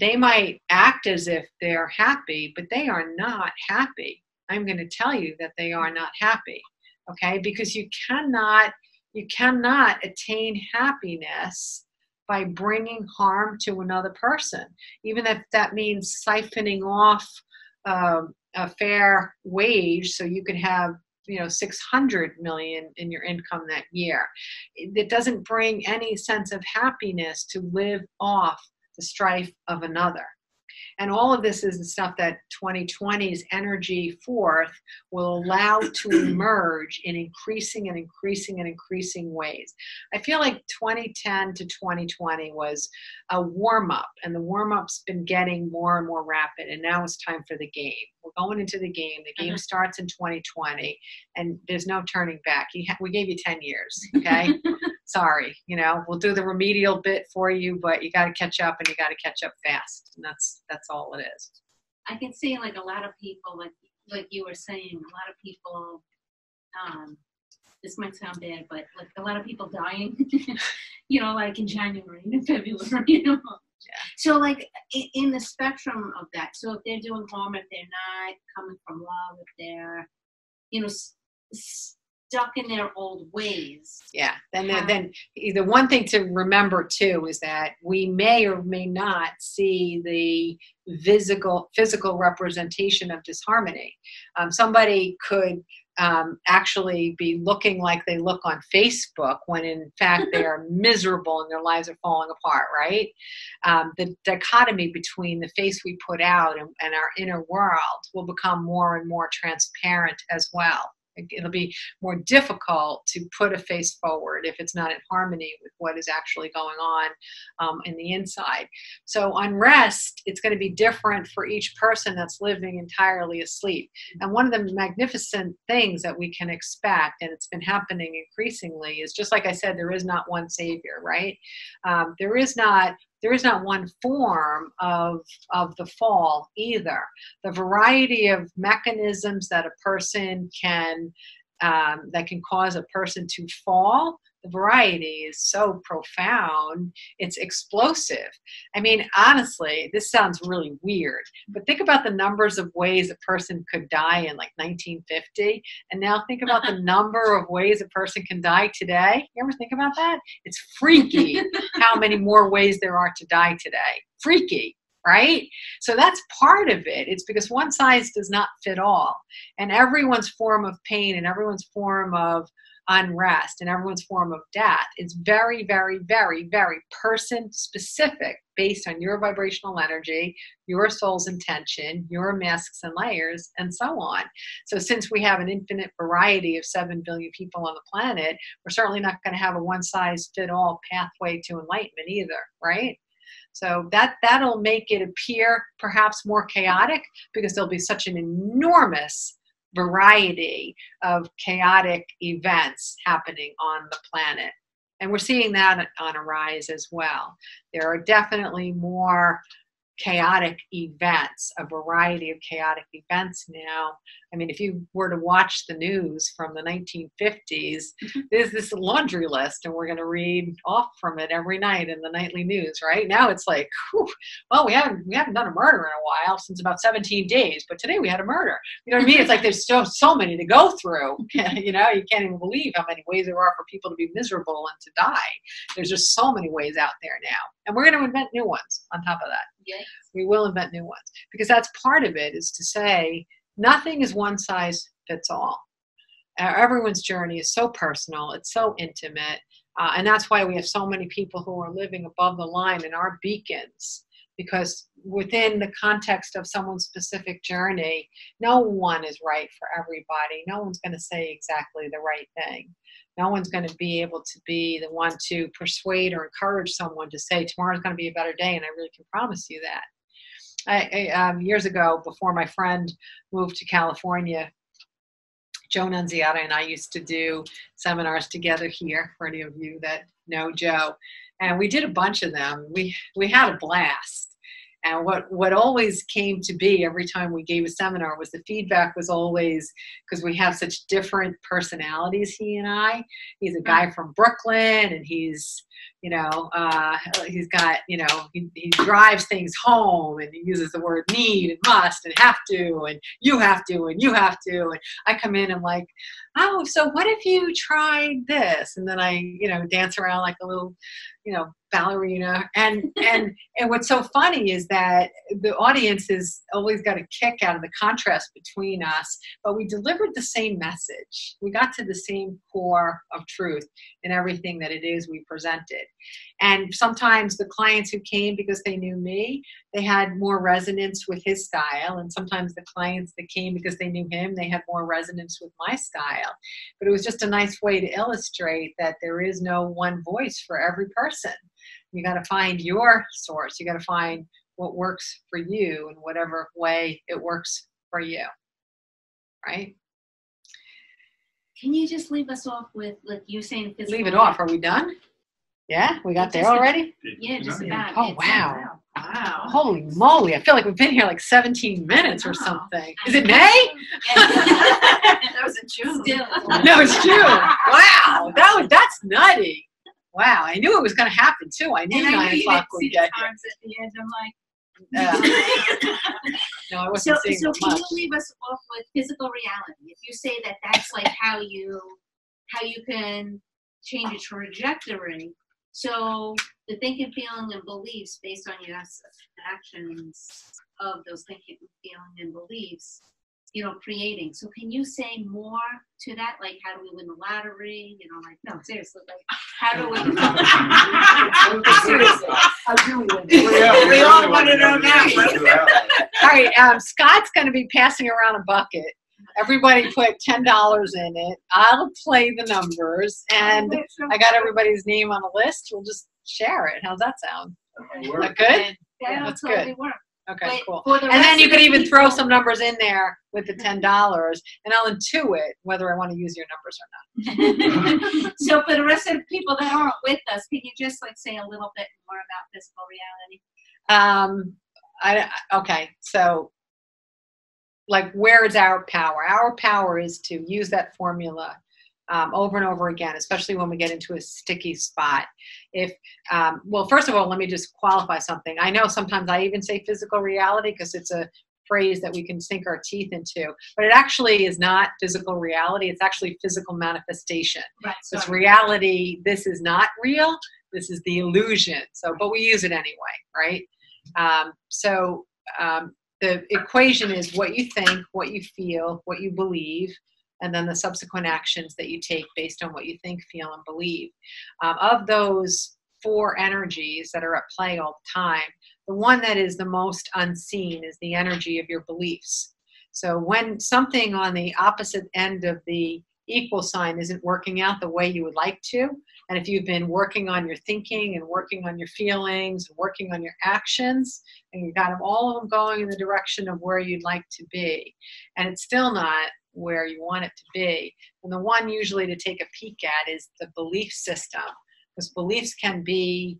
they might act as if they're happy, but they are not happy. I'm going to tell you that they are not happy, okay? Because you cannot attain happiness by bringing harm to another person, even if that means siphoning off a fair wage so you could have, you know, 600 million in your income that year. It doesn't bring any sense of happiness to live off the strife of another. And all of this is the stuff that 2020's energy forth will allow to emerge in increasing and increasing and increasing ways. I feel like 2010 to 2020 was a warm-up, and the warm-up's been getting more and more rapid, and now it's time for the game. We're going into the game. The game starts in 2020, and there's no turning back. We gave you 10 years, okay? Sorry, you know, we'll do the remedial bit for you, but you got to catch up, and you got to catch up fast, and that's all it is. I can see like a lot of people, like you were saying, a lot of people, this might sound bad, but like a lot of people dying, you know, like in January and February, you know. Yeah. So like in the spectrum of that, so if they're doing harm, if they're not coming from love, if they're, you know, stuck in their old ways. Yeah. Then the one thing to remember too is that we may or may not see the physical representation of disharmony. Somebody could actually be looking like they look on Facebook when in fact they are miserable and their lives are falling apart, right? The dichotomy between the face we put out and our inner world will become more and more transparent as well. It'll be more difficult to put a face forward if it's not in harmony with what is actually going on in the inside. So unrest, it's going to be different for each person that's living entirely asleep. And one of the magnificent things that we can expect, and it's been happening increasingly, is just like I said, there is not one savior, right? There is not one form of the fall either. The variety of mechanisms that a person can, that can cause a person to fall, the variety is so profound, it's explosive. I mean, honestly, this sounds really weird, but think about the numbers of ways a person could die in like 1950, and now think about the number of ways a person can die today. You ever think about that? It's freaky how many more ways there are to die today. Freaky, right? So that's part of it. It's because one size does not fit all, and everyone's form of pain and everyone's form of unrest and everyone's form of death is very, very, very, very person specific based on your vibrational energy, your soul's intention, your masks and layers, and so on. So since we have an infinite variety of 7 billion people on the planet, we're certainly not going to have a one size fit all pathway to enlightenment either, right? So that'll make it appear perhaps more chaotic because there'll be such an enormous variety of chaotic events happening on the planet. And we're seeing that on a rise as well. There are definitely more chaotic events, a variety of chaotic events now. I mean, if you were to watch the news from the 1950s, there's this laundry list, and we're going to read off from it every night in the nightly news. Right now, it's like, whew, well, we haven't done a murder in a while since about 17 days, but today we had a murder. You know what I mean? It's like there's so many to go through. You know, you can't even believe how many ways there are for people to be miserable and to die. There's just so many ways out there now, and we're going to invent new ones on top of that. Yes. We will invent new ones, because that's part of it, is to say nothing is one size fits all. Everyone's journey is so personal, it's so intimate, and that's why we have so many people who are living above the line and are beacons, because within the context of someone's specific journey, no one is right for everybody. No one's going to say exactly the right thing. No one's going to be able to be the one to persuade or encourage someone to say tomorrow's going to be a better day, and I really can promise you that. Years ago, before my friend moved to California, Joe Nunziata and I used to do seminars together here, for any of you that know Joe, and we did a bunch of them. We had a blast. And what always came to be every time we gave a seminar was the feedback was always, because we have such different personalities, he and I. He's a guy from Brooklyn, and he's, you know, he's got, you know, he drives things home, and he uses the word need and must and have to and you have to and you have to. And I come in and I'm like, oh, so what if you tried this? And then I, you know, dance around like a little, you know, ballerina. And what's so funny is that the audience has always got a kick out of the contrast between us, but we delivered the same message. We got to the same core of truth in everything that it is we presented. And sometimes the clients who came because they knew me, they had more resonance with his style. And sometimes the clients that came because they knew him, they had more resonance with my style. But it was just a nice way to illustrate that there is no one voice for every person. You got to find your source. You got to find what works for you in whatever way it works for you. Right? Can you just leave us off with, like you saying, physical? Leave it off. Are we done? Yeah, we got there already? Yeah, just about. Oh, wow. Wow. Holy moly. I feel like we've been here like 17 minutes or something. Is it May? That was in June. Still. No, it's June. Wow. That's nutty. Wow. I knew it was going to happen too. I knew And I 9 knew you o'clock didn't would see get the times at the end. I'm like, no, I wasn't seeing so can much. you leave us off with physical reality? If you say that that's like how you can change a trajectory. So the thinking, feeling, and beliefs based on your actions of those thinking, feeling, and beliefs, you know, creating. So can you say more to that? Like, how do we win the lottery? You know, like, no, seriously, like, how do we? Seriously, how do we win? We all want to know that. All right, Scott's going to be passing around a bucket. Everybody put $10 in it. I'll play the numbers, and I got everybody's name on the list. We'll just share it. How's that sound? Is that good? That'll That's totally good. work. Okay, But cool. for the And then rest you of could the even people- throw some numbers in there with the $10, and I'll intuit whether I want to use your numbers or not. So for the rest of the people that aren't with us, can you just like say a little bit more about physical reality? Okay, so like, where is our power? Our power is to use that formula over and over again, especially when we get into a sticky spot. Well, first of all, let me just qualify something. I know sometimes I even say physical reality because it's a phrase that we can sink our teeth into, but it actually is not physical reality. It's actually physical manifestation. Right. It's reality. This is not real. This is the illusion. So, but we use it anyway, right? The equation is what you think, what you feel, what you believe, and then the subsequent actions that you take based on what you think, feel, and believe. Of those 4 energies that are at play all the time, the one that is the most unseen is the energy of your beliefs. So when something on the opposite end of the equal sign isn't working out the way you would like to, and if you've been working on your thinking and working on your feelings and working on your actions, and you've got all of them going in the direction of where you'd like to be, and it's still not where you want it to be, and the one usually to take a peek at is the belief system, because beliefs can be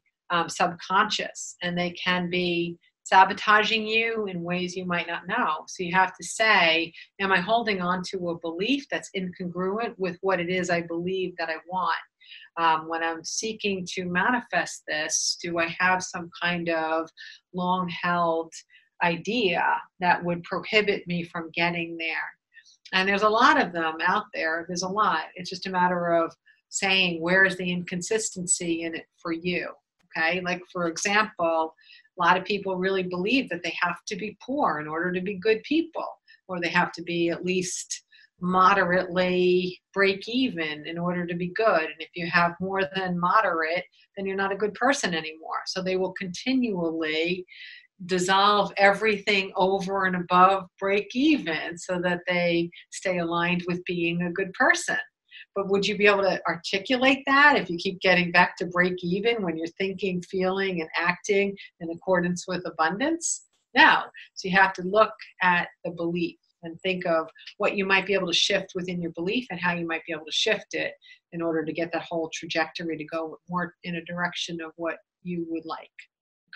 subconscious, and they can be sabotaging you in ways you might not know. So you have to say, am I holding on to a belief that's incongruent with what it is I believe that I want? When I'm seeking to manifest this, do I have some kind of long-held idea that would prohibit me from getting there? And there's a lot of them out there. There's a lot. It's just a matter of saying, where is the inconsistency in it for you? Okay, like for example, a lot of people really believe that they have to be poor in order to be good people, or they have to be at least moderately break even in order to be good. And if you have more than moderate, then you're not a good person anymore. So they will continually dissolve everything over and above break even so that they stay aligned with being a good person. But would you be able to articulate that if you keep getting back to break even when you're thinking, feeling, and acting in accordance with abundance? No. So you have to look at the belief and think of what you might be able to shift within your belief and how you might be able to shift it in order to get that whole trajectory to go more in a direction of what you would like.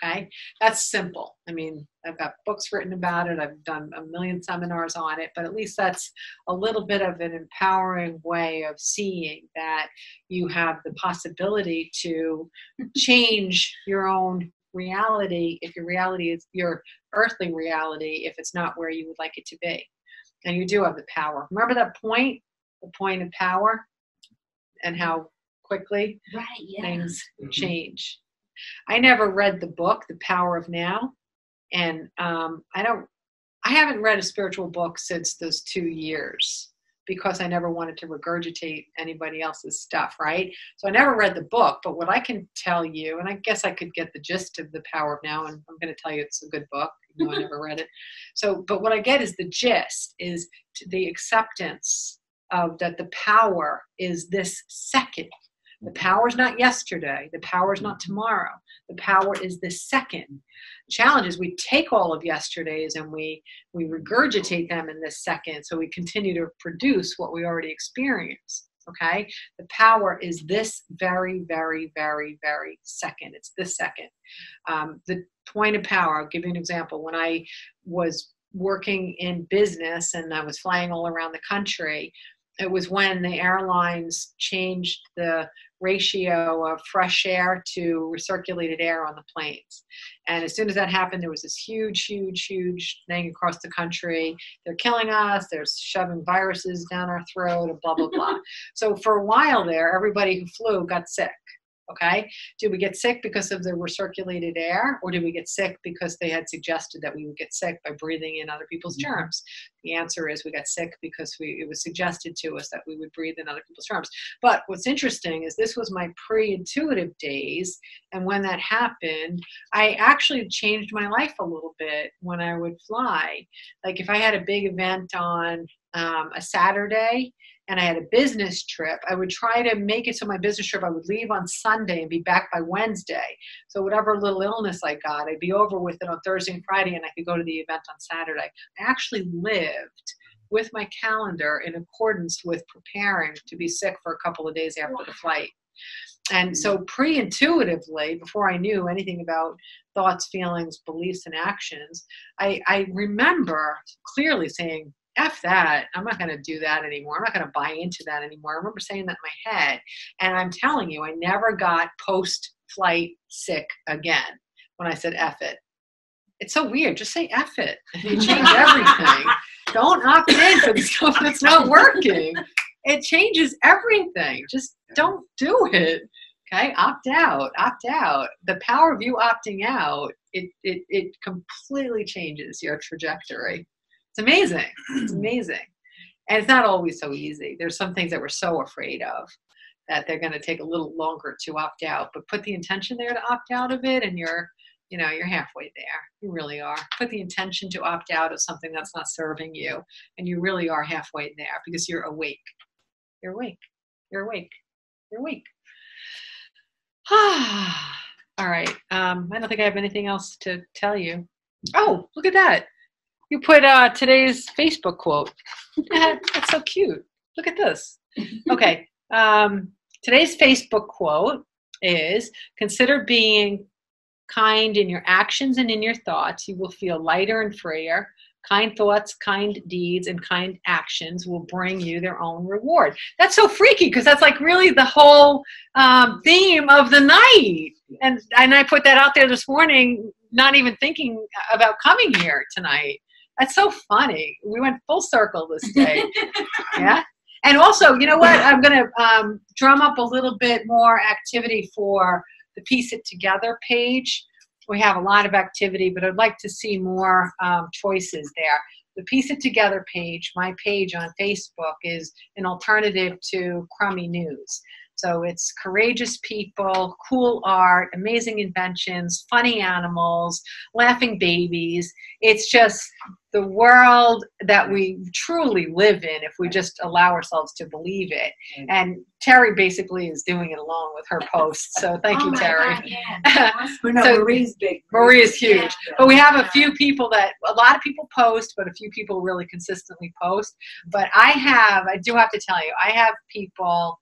Okay, that's simple. I mean, I've got books written about it. I've done a million seminars on it, but at least that's a little bit of an empowering way of seeing that you have the possibility to change your own reality if your reality is your earthly reality, if it's not where you would like it to be. And you do have the power. Remember that point, the point of power, and how quickly things change. I never read the book, The Power of Now, and I haven't read a spiritual book since those 2 years because I never wanted to regurgitate anybody else's stuff, right? So I never read the book, but what I can tell you, and I guess I could get the gist of The Power of Now, and I'm going to tell you it's a good book, even though I never read it. So, but what I get is the gist, is the acceptance of that the power is this second. The power is not yesterday. The power is not tomorrow. The power is this second. The challenge is we take all of yesterday's and we regurgitate them in this second, so we continue to produce what we already experienced. Okay? The power is this very, very, very, very second. It's this second. The point of power, I'll give you an example. When I was working in business and I was flying all around the country, it was when the airlines changed the ratio of fresh air to recirculated air on the planes. And as soon as that happened, there was this huge, huge, huge thing across the country. They're killing us. They're shoving viruses down our throat and blah, blah, blah. So for a while there, everybody who flew got sick. Okay. Did we get sick because of the recirculated air, or did we get sick because they had suggested that we would get sick by breathing in other people's germs? The answer is we got sick because it was suggested to us that we would breathe in other people's germs. But what's interesting is this was my pre-intuitive days. And when that happened, I actually changed my life a little bit when I would fly. Like if I had a big event on a Saturday, and I had a business trip, I would try to make it so my business trip, I would leave on Sunday and be back by Wednesday. So whatever little illness I got, I'd be over with it on Thursday and Friday, and I could go to the event on Saturday. I actually lived with my calendar in accordance with preparing to be sick for a couple of days after the flight. And so pre-intuitively, before I knew anything about thoughts, feelings, beliefs, and actions, I remember clearly saying, F that, I'm not going to do that anymore. I'm not going to buy into that anymore. I remember saying that in my head. And I'm telling you, I never got post-flight sick again when I said F it. It's so weird. Just say F it. And you change everything. Don't opt in for the stuff that's not working. It changes everything. Just don't do it. Okay? Opt out. Opt out. The power of you opting out, it completely changes your trajectory. It's amazing. It's amazing. And it's not always so easy. There's some things that we're so afraid of that they're going to take a little longer to opt out. But put the intention there to opt out of it, and you're halfway there. You really are. Put the intention to opt out of something that's not serving you, and you really are halfway there because you're awake. You're awake. You're awake. You're awake. All right. I don't think I have anything else to tell you. Oh, look at that. You put today's Facebook quote. That's so cute. Look at this. Okay. Today's Facebook quote is, consider being kind in your actions and in your thoughts, you will feel lighter and freer. Kind thoughts, kind deeds, and kind actions will bring you their own reward. That's so freaky because that's like really the whole theme of the night. And I put that out there this morning, not even thinking about coming here tonight. That's so funny. We went full circle this day. Yeah. And also, you know what? I'm going to drum up a little bit more activity for the Piece It Together page. We have a lot of activity, but I'd like to see more choices there. The Piece It Together page, my page on Facebook, is an alternative to crummy news. So it's courageous people, cool art, amazing inventions, funny animals, laughing babies. It's just the world that we truly live in if we just allow ourselves to believe it. And Terry basically is doing it along with her posts. So thank you, Terry. God, yeah. No, So Marie's big. Marie is huge. Yeah. But we have a few people that, a lot of people post, but a few people really consistently post. But I do have to tell you, I have people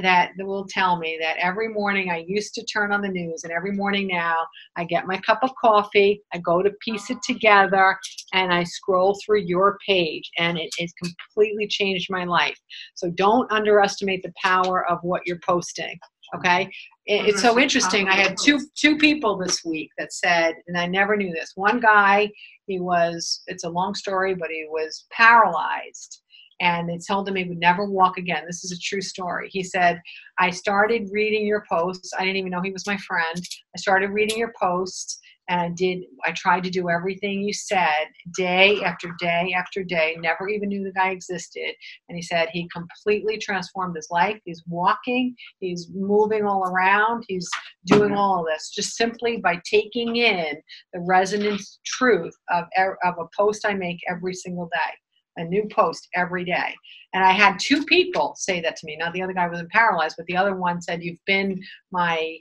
that will tell me that every morning I used to turn on the news, and every morning now I get my cup of coffee, I go to Piece It Together, and I scroll through your page, and it has completely changed my life. So don't underestimate the power of what you're posting, okay? It's so interesting. I had two people this week that said, and I never knew this. One guy, it's a long story, but he was paralyzed. And they told him he would never walk again. This is a true story. He said, I started reading your posts. I didn't even know he was my friend. I started reading your posts, and I tried to do everything you said day after day after day, never even knew the guy existed. And he said he completely transformed his life. He's walking, he's moving all around, he's doing all of this just simply by taking in the resonant truth of a post I make every single day. A new post every day. And I had two people say that to me. Now, the other guy wasn't paralyzed, but the other one said, you've been my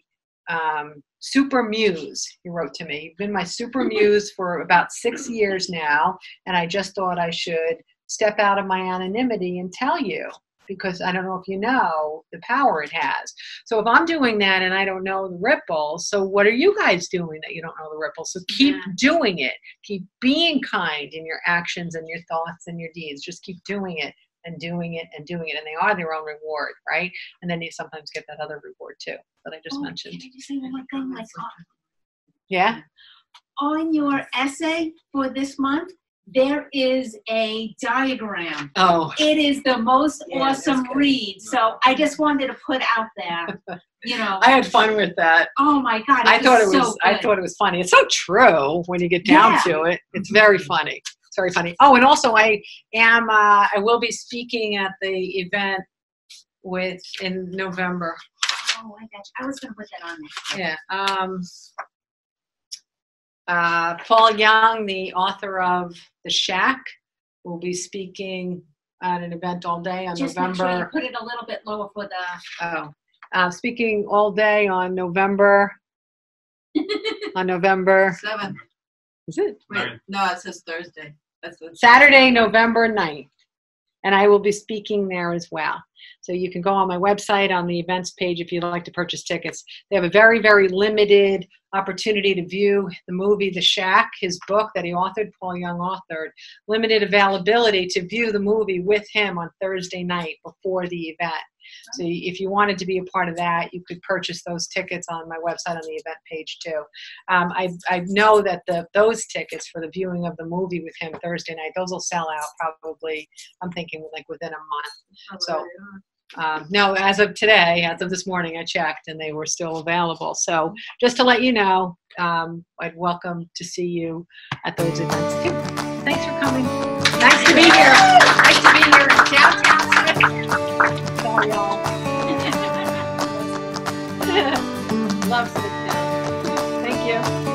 super muse, he wrote to me. You've been my super muse for about 6 years now, and I just thought I should step out of my anonymity and tell you, because I don't know if you know the power it has. So if I'm doing that and I don't know the ripples, so what are you guys doing that you don't know the ripples? So keep doing it. Keep being kind in your actions and your thoughts and your deeds. Just keep doing it and doing it and doing it. And they are their own reward, right? And then you sometimes get that other reward too that I just mentioned. Can I just say one more thing? Like, Yeah? on your essay for this month, there is a diagram. Oh. It is the most awesome that's good. read. So I just wanted to put out there, you know. I had fun with that. Oh my God! I thought so it was funny. It's so true when you get down to it. It's very funny. It's very funny. Oh, and also I will be speaking at the event in November. Oh, I got you. I was going to put that on there. Yeah. Paul Young, the author of The Shack, will be speaking at an event all day on Just November. make sure you put it a little bit lower for the. Speaking all day on November. On November. 7th. Is it? Wait, no, it says Thursday. That's what Saturday, November 9th. And I will be speaking there as well. So you can go on my website on the events page if you'd like to purchase tickets. They have a very, very limited opportunity to view the movie The Shack, his book that he authored, Paul Young authored. Limited availability to view the movie with him on Thursday night before the event. So if you wanted to be a part of that, you could purchase those tickets on my website on the event page too. I know that those tickets for the viewing of the movie with him Thursday night, those will sell out probably, I'm thinking like within a month. So no, as of today, as of this morning, I checked and they were still available. So just to let you know, I'd welcome to see you at those events too. Thanks for coming. Nice to be here. Nice to be here in downtown. Sorry, y'all. Love sitting down. Thank you.